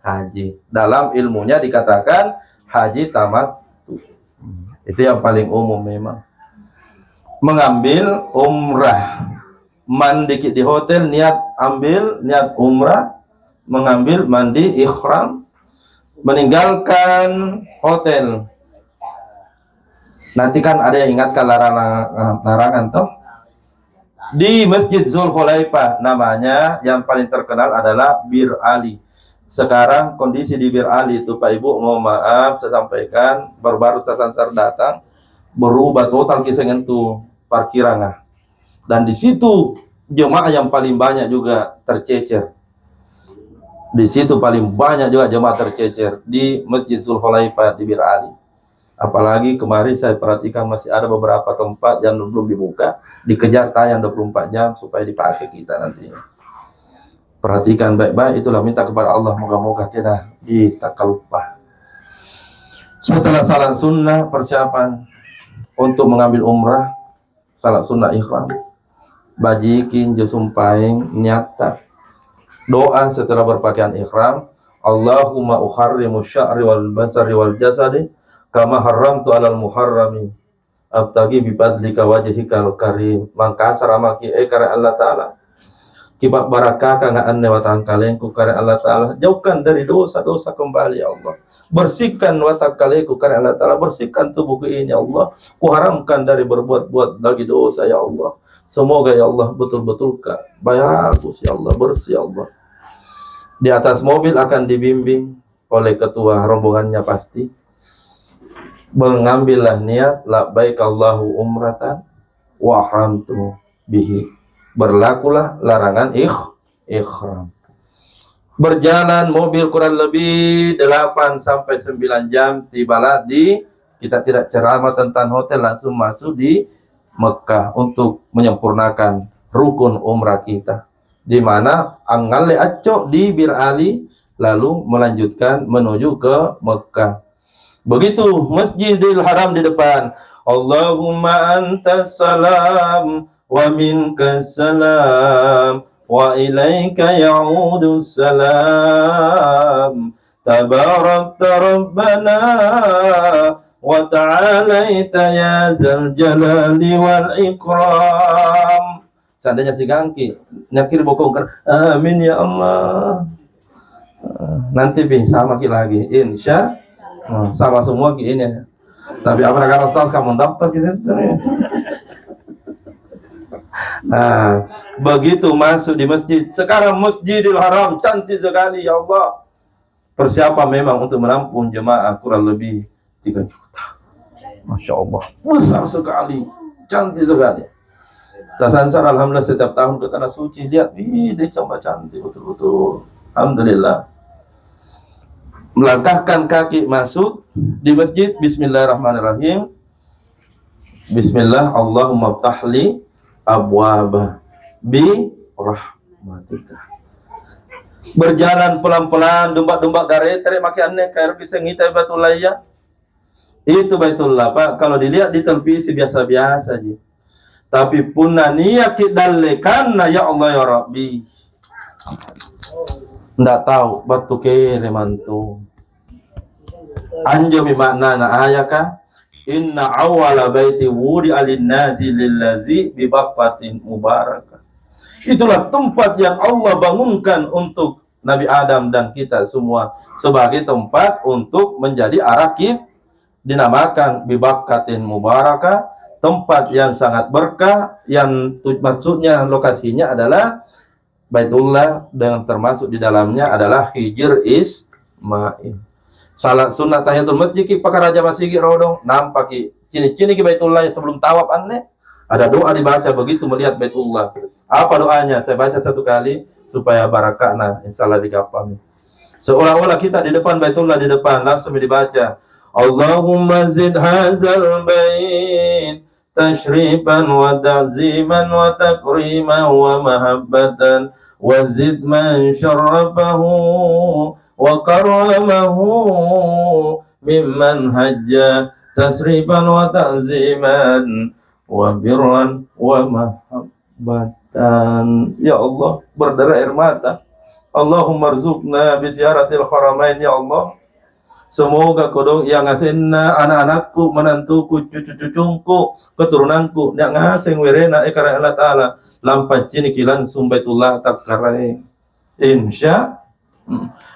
haji. Dalam ilmunya dikatakan haji tamat. Itu yang paling umum memang. Mengambil umrah, mandi di hotel, niat umrah, mengambil mandi ikhram, meninggalkan hotel. Nanti kan ada yang ingatkan larangan toh. Di Masjid Zulhulaifah namanya yang paling terkenal adalah Bir Ali. Sekarang kondisi di Bir Ali itu Pak Ibu, mohon maaf saya sampaikan, baru-baru Sansar datang, berubah total kisah itu parkiran. Dan di situ jemaah yang paling banyak juga tercecer. Di situ paling banyak juga jemaah tercecer di Masjid Zulhulaifah di Bir Ali. Apalagi kemarin saya perhatikan masih ada beberapa tempat yang belum dibuka, dikejar tayang 24 jam supaya dipakai kita nantinya. Perhatikan baik-baik, itulah minta kepada Allah moga-moga tidak ditakalupah. Setelah salat sunnah, persiapan untuk mengambil umrah, salat sunnah ihram, bajikin josumpaing niata doa setelah berpakaian ihram, Allahumma ukharrimu sya'ri wal basari wal jasadi kama haramtu alal muharrami abtagi bifadlika wajhikal karim. Maka saramaki kare Allah Ta'ala kibat barakah kang anne watang kalengku kare Allah Ta'ala, jauhkan dari dosa-dosa kembali ya Allah, bersihkan watang kalengku kare Allah Ta'ala, bersihkan tubuhku ini ya Allah, kuharamkan dari berbuat-buat lagi dosa ya Allah. Semoga ya Allah betul-betul bagus ya Allah, bersih ya Allah. Di atas mobil akan dibimbing oleh ketua rombongannya pasti. Mengambillah niat labbaik Allahu umratan wa ahramtu bihi. Berlakulah larangan ihram. Berjalan mobil kurang lebih 8 sampai 9 jam, tibalah di, kita tidak ceramah tentang hotel, langsung masuk di Mekah untuk menyempurnakan rukun umrah kita, di mana angale acok di Bir Ali lalu melanjutkan menuju ke Mekah. Begitu Masjidil Haram di depan, Allahumma antas salam wa minkas salam wa ilaika ya'udus salam tabarakta rabbana wa ta'alaita ya zal jalali wal ikram. Seandainya si gangki nyakir bokongkan, amin ya Allah. Nanti sama lagi insya sama semua ini. Tapi apa kata Ustaz, kamu daftar gitu. Nah, begitu masuk di masjid. Sekarang Masjidil Haram cantik sekali ya Allah. Persiapan memang untuk menampung jemaah kurang lebih 3 juta. Masya Allah, besar sekali, cantik sekali. Sansar alhamdulillah setiap tahun ke tanah suci, lihat, dia coba cantik betul-betul. Alhamdulillah. Melangkahkan kaki masuk di masjid, bismillahirrahmanirrahim. Bismillah, Allahumma ftahli abwaba bi rahmatika. Berjalan pelan-pelan, dumba-dumba garetre makiannya kayak bisa ngita Baitullah ya. Itu Baitullah Pak, kalau dilihat di televisi biasa-biasa aja. Tapi punna niat dalekanna ya Allah ya Rabbi. Ndak tahu batu kere mantu. Anjo mi makna na ayaka inna awwala baiti wudi alin-nazi lillazi bi baqatin mubarakah. Itulah tempat yang Allah bangunkan untuk Nabi Adam dan kita semua sebagai tempat untuk menjadi arakib, dinamakan bi baqatin mubarakah, tempat yang sangat berkah, yang maksudnya lokasinya adalah Baitullah, dan termasuk di dalamnya adalah Hijr Ismail. Salat sunat tahiyatul masjid ki pakar raja masih ki rodong nampak ki cini-cini ki Baitullah sebelum tawaf aneh. Ada doa dibaca begitu melihat Baitullah. Apa doanya? Saya baca satu kali supaya barakah, nah insyaallah digapami. Seolah-olah kita di depan Baitullah, di depan langsung dibaca. Allahumma zid hazal bait tashrifan wa ta'ziman wa takriman wa mahabbatan wa zid man syarrafahu wa karramahu mimman hajja tasrifan wa ta'ziman wa birran wa mahabbatan. Ya Allah, berdarah air mata. Allahumma rzuqna bi ziyaratil haramain ya Allah. Semoga kodong yang ngasinna anak-anakku, menantuku, cucu-cucungku, keturunanku, yang ngasing werena karena Allah Ta'ala lampat cini kilan Baitullah tak karai. Insya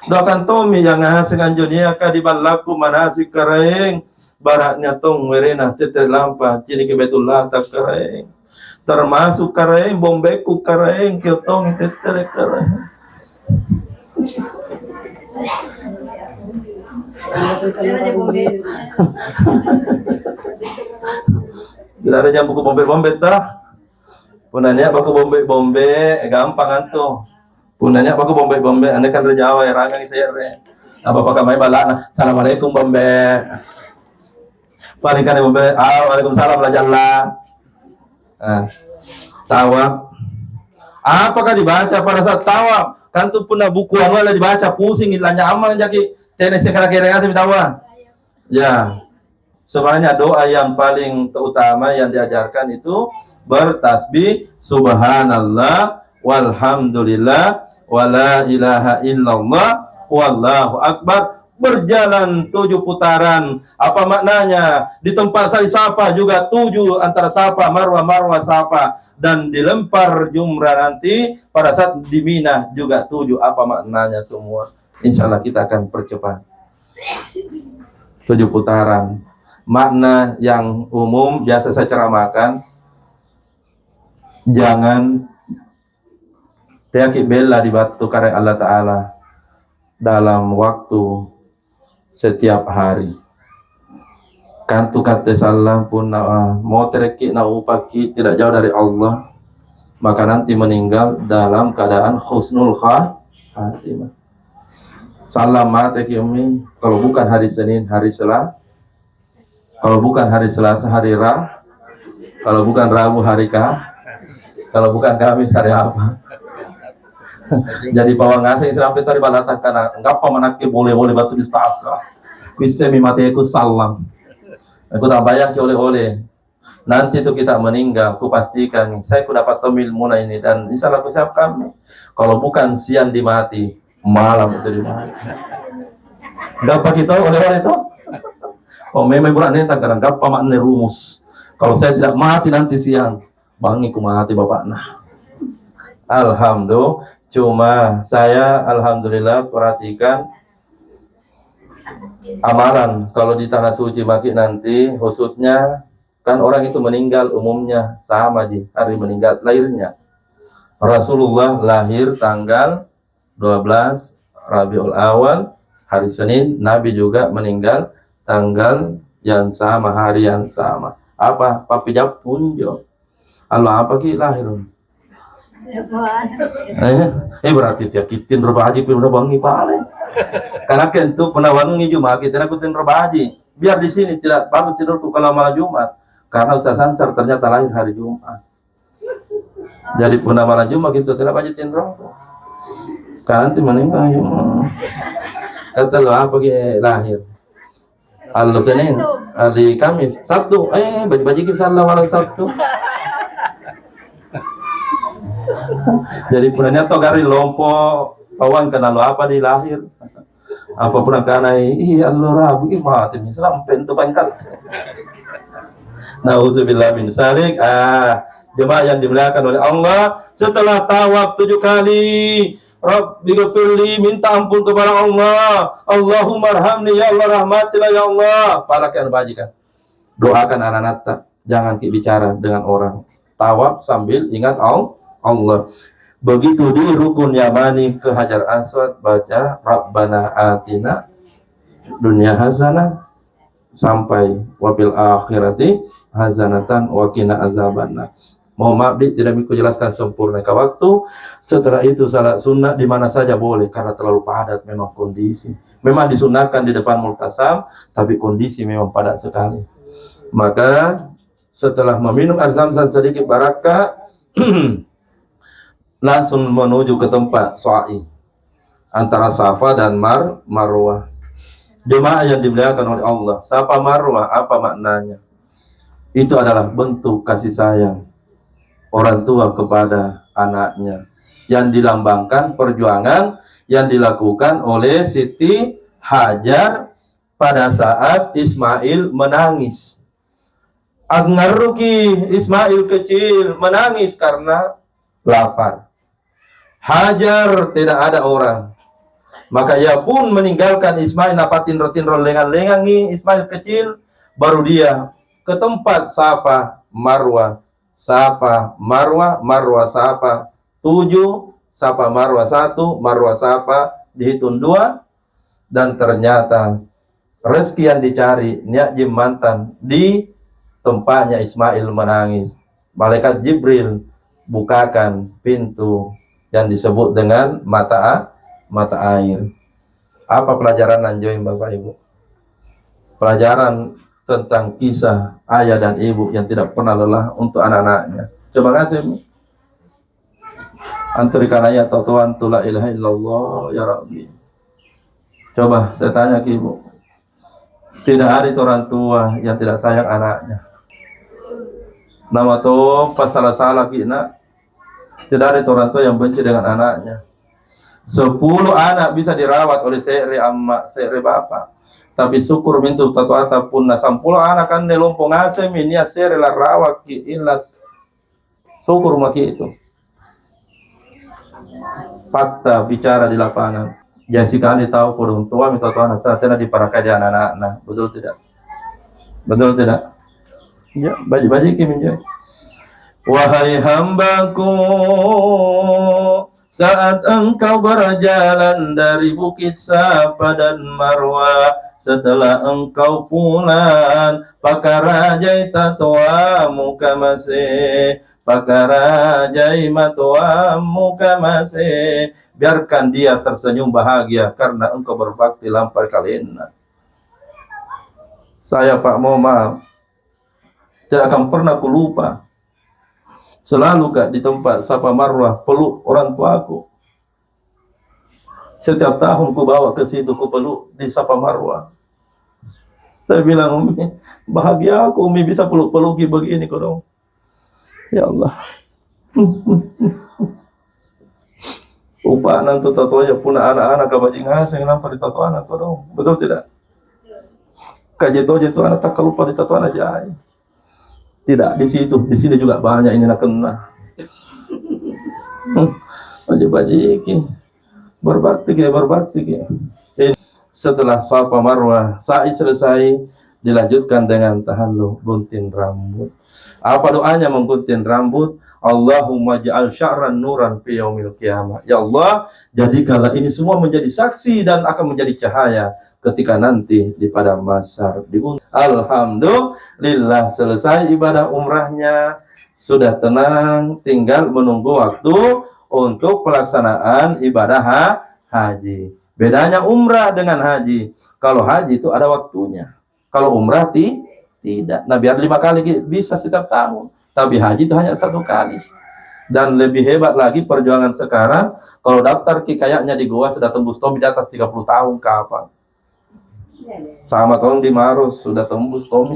doakan Tomi yang ngasing anjonia kadibalaku manasik karaeng baraknya tong werena teter lampat cini ke Baitullah tak karaeng. Termasuk karaeng bombeku karaeng kiotong teter karaeng. Tidak ada jam buku bombe-bombe tah. Punanya baku bombe-bombe gampang antu. Punanya baku bombe-bombe anda kan Jawa ya rangang saya re. Apa kamai balana. Assalamualaikum bombe. Paling kan bombe. Waalaikumsalam la jalla. Tawab. Apakah dibaca pada saat tawab? Kan tu puna buku yang mulai dibaca pusing ilanya aman jadi tenes kira-kira ngasih tawa. Ya. Sebenarnya doa yang paling terutama yang diajarkan itu bertasbih subhanallah walhamdulillah wala ilaha illallah wallahu akbar, berjalan 7 putaran. Apa maknanya? Di tempat saya sapa juga 7 antara sapa marwah sapa, dan dilempar jumrah nanti pada saat di Mina juga 7. Apa maknanya semua? Insya Allah kita akan percepat 7 putaran. Makna yang umum biasa saya ceramahkan, jangan teaki bela di batu karya Allah Ta'ala dalam waktu setiap hari. Kantu kata salam pun mau tereki na upaki tidak jauh dari Allah, maka nanti meninggal dalam keadaan husnul khatimah. Salam mati umi, kalau bukan hari Senin hari Selasa, kalau bukan hari Selasa hari Rabu, kalau bukan Rabu hari kalau bukan Kamis hari apa? Jadi pawang ngasih sampai tadi balatan karena enggak pamanake boleh batu di staska. Bisa mimati aku salam. Aku tak bayang oleh-oleh. Nanti itu kita meninggal, aku pastikan nih, saya ku dapat tomil muna ini dan insya Allah aku siapkan nih. Kalau bukan siang dimati, malam itu dimati. Dapat kita oleh-oleh itu. Oh memang bulan ini kadang gak pamaknya rumus. Kalau saya tidak mati nanti siang, bangi ku mati bapak nah. Alhamdulillah. Cuma saya alhamdulillah perhatikan amalan kalau di tanah suci Maki nanti, khususnya kan orang itu meninggal umumnya sama ji hari meninggal lahirnya. Rasulullah lahir tanggal 12 Rabiul Awal hari Senin, Nabi juga meninggal tanggal yang sama, hari yang sama. Apa? Papi Japunjo. Allah apa ki lahir? Berarti tiap kitin robaji pun udah bangi paling. Karena kentu penawangi Jumat kita nakutin robaji. Biar di sini tidak bagus tidurku kalau malam Jumat. Karena Ustaz Ansar ternyata lahir hari Jumat. Jadi puna malam Jumat kita tidak bajitin rokok. Karena nanti meninggal Jumat. Kata lo apa ki lahir? Al Senin, hari Kamis, Sabtu. Baju kim salah malam Sabtu. Jadi punanya togari lompo pawan kenal apa di lahir. Apa pun karena iya Allah Rabu mati sampai itu pangkat. Nauzubillah min salik. Jemaah yang dimuliakan oleh Allah, setelah tawaf 7 kali, Rabbighfirli, minta ampun kepada Allah. Allahumma arhamni ya Allah, rahmatilah ya Allah. Palakan bajikan. Doakan anak-anak, jangan bicara dengan orang. Tawaf sambil ingat Allah. Begitu di rukun Yamani ke Hajar Aswad baca Rabbana atina dunya hasanah sampai wabil akhirati hasanatan wa qina azabannar. Mohon maaf tidak bisa jelaskan sempurna ke waktu. Setelah itu salat sunnah di mana saja boleh karena terlalu padat memang kondisi. Memang disunahkan di depan multasam tapi kondisi memang padat sekali. Maka setelah meminum air zam-zam sedikit barakah langsung menuju ke tempat sa'i antara Safa dan Marwah. Jemaah yang dimuliakan oleh Allah, Safa Marwah apa maknanya? Itu adalah bentuk kasih sayang orang tua kepada anaknya yang dilambangkan perjuangan yang dilakukan oleh Siti Hajar pada saat Ismail menangis. Agnaruki Ismail kecil menangis karena lapar. Hajar tidak ada orang. Maka ia pun meninggalkan Ismail napatin rotin lengan-lengan Ismail kecil, baru dia ke tempat Safa Marwah. Safa Marwah, Marwah Safa 7, Safa Marwah 1, Marwah Safa dihitung 2, dan ternyata rezeki yang dicari niat jim mantan di tempatnya Ismail menangis. Malaikat Jibril bukakan pintu yang disebut dengan mata air. Apa pelajaran nanjoin Bapak Ibu? Pelajaran tentang kisah ayah dan ibu yang tidak pernah lelah untuk anak-anaknya. Coba kasih anturikan ayat Tuhan la ilaha illallah ya Rabbi. Coba saya tanya ke ibu, tidak ada itu orang tua yang tidak sayang anaknya. Nama tuh pas salah-salah kina, tidak ada itu orang tua yang benci dengan anaknya. 10 anak bisa dirawat oleh seere amma, seere bapak. Tapi syukur mintu tatu atapun na 10 anak kan nelumpong asem ini seere la rawat ki ilas. Syukur maki itu. Fakta bicara di lapangan. Ya sekali tahu kurang tua minta tua anak tidak diparakai di anak-anak. Betul tidak? Betul tidak? Ya, baju-baju kiminjai. Wahai hambaku, saat engkau berjalan dari Bukit Safa dan Marwah, setelah engkau pulang, pakarajai tatuamu kamase, pakarajai matuamu kamase, biarkan dia tersenyum bahagia karena engkau berbakti lampar kalena. Saya Pak Moma tidak akan pernah kulupa. Selalu Kak di tempat Safa Marwah peluk orang tuaku. Setiap tahun ku bawa ke situ ku peluk di Safa Marwah. Saya bilang, Umi, bahagia aku Umi bisa peluk-peluki begini kok dong. Ya Allah. Upah nanti tatonya punah anak-anak kabajing ngasih nampak di tatoan kok dong. Betul tidak? Kajeto itu anak tak lupa di tatoan aja. Tidak di situ, di sini juga banyak ini nak kena. Baju-baju berbakti ke. Setelah Safa Marwah, sa'i selesai, dilanjutkan dengan tahallul gunting rambut. Apa doanya menggunting rambut? Allahumma ja'al sya'ran nuran fi yaumil qiyamah. Ya Allah, jadikanlah ini semua menjadi saksi dan akan menjadi cahaya ketika nanti di padang mahsyar. Alhamdulillah selesai ibadah umrahnya, sudah tenang, tinggal menunggu waktu untuk pelaksanaan ibadah haji. Bedanya umrah dengan haji. Kalau haji itu ada waktunya. Kalau umrah tidak. Nah biar 5 kali bisa setiap tahun. Tapi haji itu hanya 1 kali. Dan lebih hebat lagi perjuangan sekarang. Kalau daftar kayaknya di Goa sudah tembus Tommy di atas 30 tahun kapan? Sama tahun di Maros sudah tembus Tommy.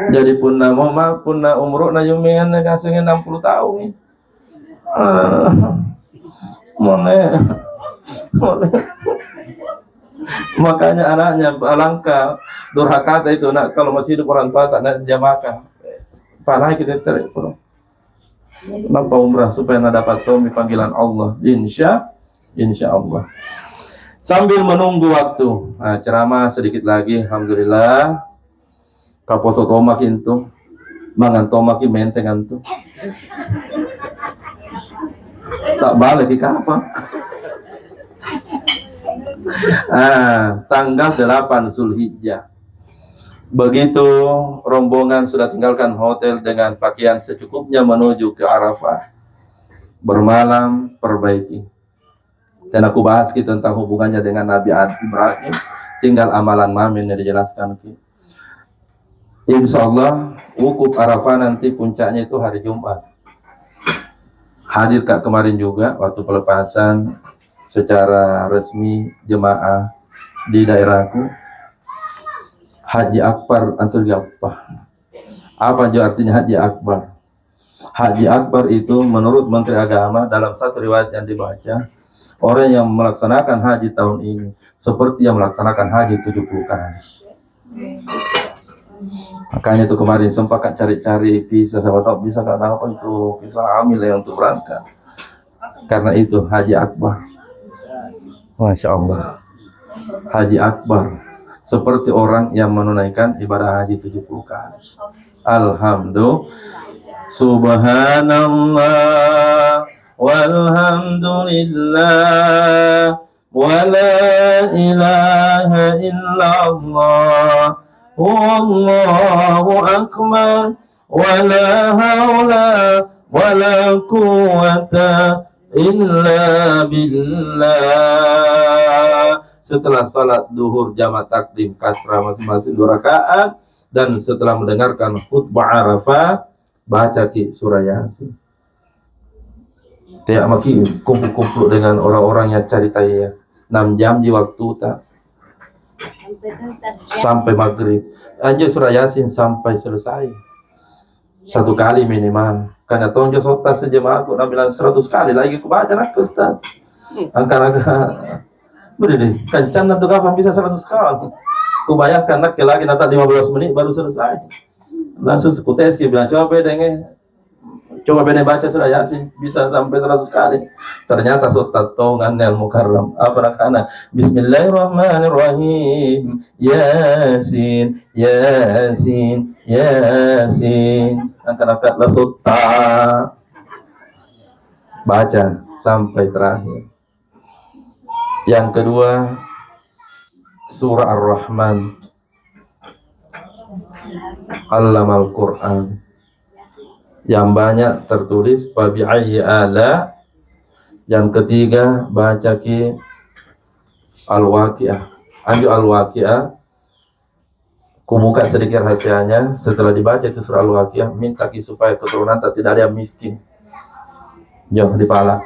Jadi punna moma punna umroh na yumengan ngasih 60 tahun nih. Boleh. Makanya anaknya alangkah durhaka itu nak kalau masih hidup orang tua tak nak dia makan. Parah kita terik pun. Nampak umrah supaya nak dapat Tommy panggilan Allah. Insya Allah. Sambil menunggu waktu, nah, ceramah sedikit lagi. Alhamdulillah. Kaposo tomak itu, mangan tomak mentengan tu. Tak balik di kapan? Tanggal 8 Zulhijjah. Begitu rombongan sudah tinggalkan hotel dengan pakaian secukupnya menuju ke Arafah. Bermalam, perbaiki. Dan aku bahas tentang hubungannya dengan Nabi Ibrahim. Tinggal amalan mamin yang dijelaskan. Insya Allah, wukuf Arafah nanti puncaknya itu hari Jumat. Hadir Kak kemarin juga waktu pelepasan secara resmi jemaah di daerahku. Haji Akbar antum apa juga artinya Haji Akbar? Haji Akbar itu menurut Menteri Agama dalam satu riwayat yang dibaca, orang yang melaksanakan haji tahun ini seperti yang melaksanakan haji 70 kali. Makanya itu kemarin sempat cari-cari visa, siapa tahu bisa apa itu visa hamil yang untuk berangkat. Karena itu Haji Akbar. Masya Allah. Haji Akbar seperti orang yang menunaikan ibadah haji 70 kali. Alhamdulillah. Subhanallah walhamdulillah wa la ilaha illallah wallahu akbar wa la haula wa la quwwata illa billah. Setelah salat duhur jamak takdim kasrah masing-masing 2 rakaat, dan setelah mendengarkan khutbah Arafah baca ki surah Yasin. Tiap maki kumpul-kumpul dengan orang-orang yang cari taya 6 jam di waktu tak sampai maghrib. Anjir surah Yasin sampai selesai 1 kali minimal. Karena tonjo sota sejemaah aku bilang 100 kali lagi aku baca nak Ustaz. Angka-angka berdeh, kencan nanti kapan bisa 100 kali? Ku bayangkan nak lagi nanti 15 menit baru selesai. Langsung sekutes bilang coba beda baca surah Yasin bisa sampai 100 kali. Ternyata sotat tongan nel mukarram apa nakana Bismillahirrahmanirrahim Yasin Yasin Yasin. Angkat-angkat la sotat baca sampai terakhir. Yang kedua surah Ar-Rahman, Allamal Quran, yang banyak tertulis babi ayyi ala. Yang ketiga baca ki Al-Waqiah. Anju Al-Waqiah, ku buka sedikit rahasianya. Setelah dibaca itu surah Al-Waqiah, minta ki supaya keturunan tidak ada yang miskin. Jauh di pala.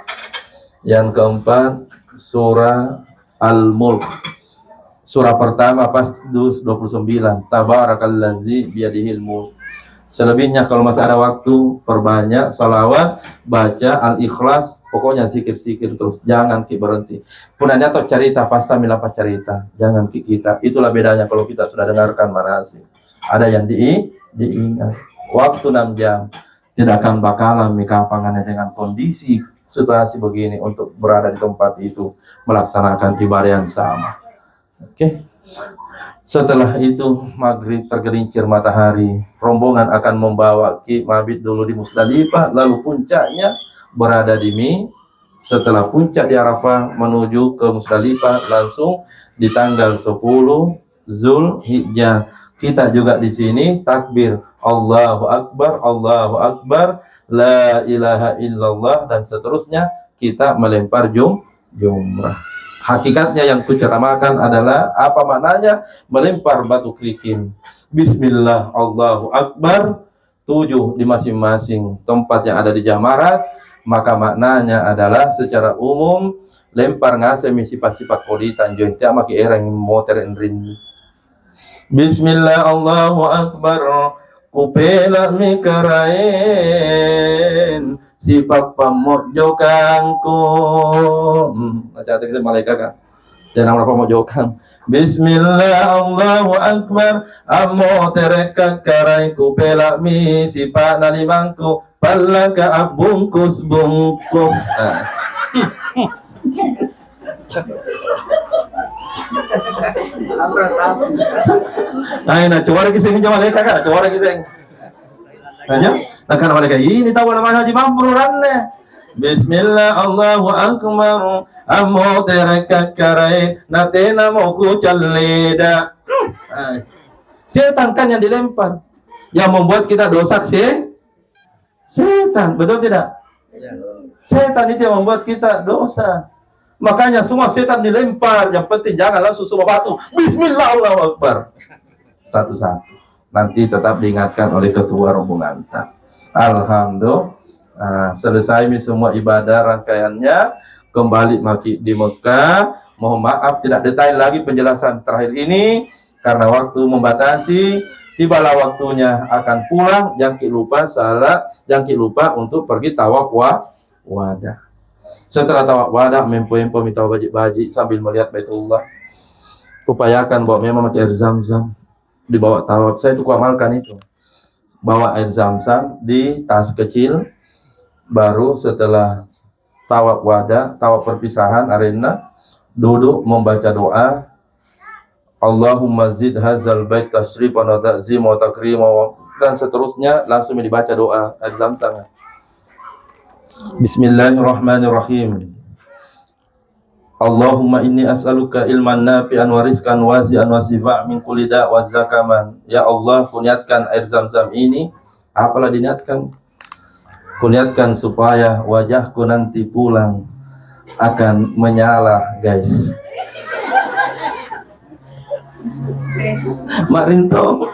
Yang keempat surah Al-Mulk. Surah pertama pas 29, Tabarakallazi biyadihil mulk. Selebihnya kalau masih ada waktu, perbanyak salawat, baca Al-Ikhlas, pokoknya zikir-zikir terus, jangan ki berhenti. Punanya atau cerita pas sambil apa cerita, jangan ki kita. Itulah bedanya kalau kita sudah dengarkan manasik. Ada yang diingat. Waktu 6 jam, tidak akan bakalan mikapangannya dengan kondisi situasi begini untuk berada di tempat itu melaksanakan ibadah yang sama. Oke. Setelah itu maghrib tergelincir matahari, rombongan akan membawa ki mabit dulu di Musdalifah, lalu puncaknya berada di Mina. Setelah puncak di Arafah menuju ke Musdalifah langsung di tanggal 10 Zulhijjah. Kita juga di sini takbir Allahu Akbar, la ilaha illallah, dan seterusnya kita melempar jumrah. Hakikatnya yang kuceramakan adalah apa maknanya melempar batu kerikil. Bismillah, Allahu Akbar, 7 di masing-masing tempat yang ada di jamarat. Maka maknanya adalah secara umum lempar ngase sifat-sifat koditan join tak maki erang motor enrin. Bismillah, Allahu Akbar, kupela mikarain si papa mojokangku. Macam kita malaikat kan. Jangan apa mojokang. Bismillah, Allahu Akbar, amo tereka karai kupela mi si pak nalimangku palaka abungkus bungkus. Ay, na coba lagi sing malaikat kan, coba lagi sing. Hanya, nak malaikat ini tahu nama Haji Mamruranne. Bismillah, Allahu Akbar, amo tereka karai natena moku calleda. Setan kan yang dilempar, yang membuat kita dosa setan, betul tidak? Setan itu yang membuat kita dosa. Makanya semua setan dilempar. Yang penting jangan langsung semua batu. Bismillah, Allahu Akbar. Satu-satu. Nanti tetap diingatkan oleh ketua rombongan. Alhamdulillah. Selesai semua ibadah rangkaiannya. Kembali maki di Mekah. Mohon maaf tidak detail lagi penjelasan terakhir ini. Karena waktu membatasi. Tibalah waktunya akan pulang. Jangan lupa salat. Jangan lupa untuk pergi tawaf wadah. Setelah tawaf wadah, mempo-mempo minta baji sambil melihat Baitullah. Upayakan bawa memang air zam-zam. Dibawa tawaf. Saya itu kuamalkan itu. Bawa air zam-zam di tas kecil. Baru setelah tawaf wadah, tawaf perpisahan, arena, duduk membaca doa. Allahumma zid hazal bait tashrifan wa ta'zim wa takrim dan seterusnya, langsung dibaca doa air zam-zam. Bismillahirrahmanirrahim. Allahumma inni as'aluka ilman nafi'an wa rizqan wasi'an wa shifa' min kulli da' wa zakaman. Ya Allah, kuniatkan air Zam-Zam ini, apalah diniatkan? Kuniatkan supaya wajahku nanti pulang akan menyala, guys. Mak Rinto,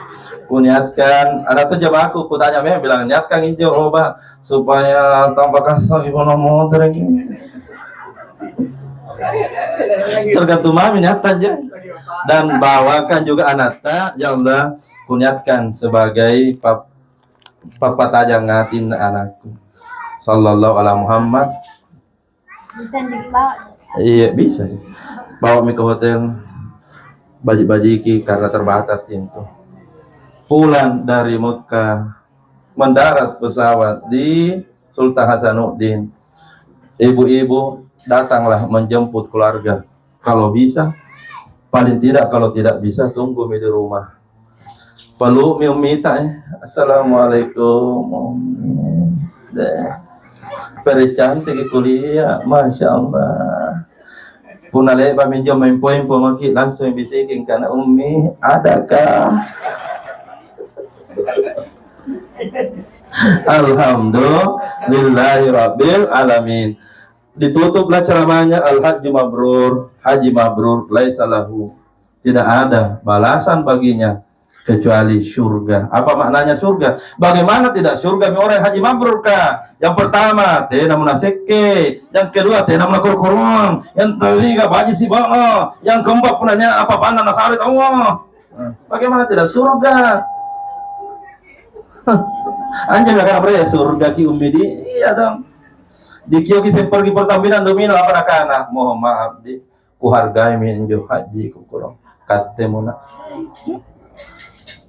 kuniatkan, ada tuh jawab aku tanya memang bilang niatkan hijau obat supaya tambah kasar gimana mau lagi. Tergantung mami niat aja. Dan bawakan juga anaknya, ya Allah, kuniatkan sebagai papa tajang ngatin anakku. Sallallahu alaihi Muhammad. Bisa dibawa? Iya bisa. Bawa ke hotel, bajik-bajiki karena terbatas itu. Pulang dari Mekah, mendarat pesawat di Sultan Hasanuddin. Ibu-ibu datanglah menjemput keluarga. Kalau bisa, paling tidak kalau tidak bisa tunggu di rumah. Perlu minta Assalamualaikum. Peri cantik kuliah, masya Allah. Punale paminjam main poin pemaki langsung bisikin karena Umi, adakah? Alhamdulillahirabbil alamin. Ditutuplah ceramahnya al-hajju mabrur, haji mabrur laisa lahu, tidak ada balasan baginya kecuali surga. Apa maknanya surga? Bagaimana tidak surga orang haji mabrur kah? Yang pertama tena munaseke, yang kedua tena munakurkurun, yang ketiga baji si bang, yang keempat punanya apa panah nasarit Allah. Bagaimana tidak surga? Anjing akan apa ya surga ki umbidi? Iya dong. Di kioki saya pergi pertambinan domino apa nakana? Mohon maaf di ku hargai minjo haji ku kurang kate muna.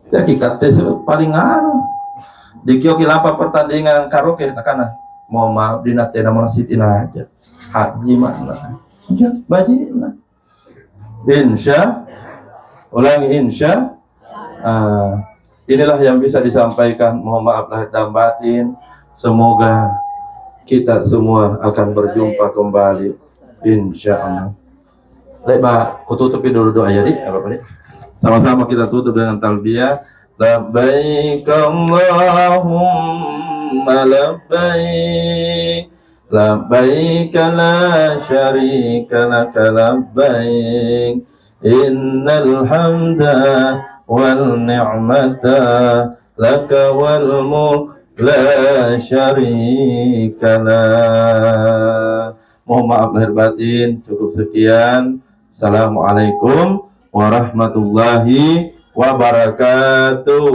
Jadi kate paling anu. Di kioki lampa pertandingan karaoke nakana. Mohon maaf di nate namanya sitin aja. Haji mana? Ya, baji nah. Insya ulangi insya. Inilah yang bisa disampaikan. Mohon maaf lahir dan batin. Semoga kita semua akan berjumpa kembali insya Allah. Baik, Pak, aku tutupin dulu doa ya, Dik. Apa nih? Sama-sama kita tutup dengan talbiyah. Labbaik Allahumma labbaik, labbaik la syarika laka labbaik, innal hamda wal ni'mata laka wal mulk la syarikalah. Mohon maaf lahir batin, cukup sekian. Assalamualaikum warahmatullahi wabarakatuh.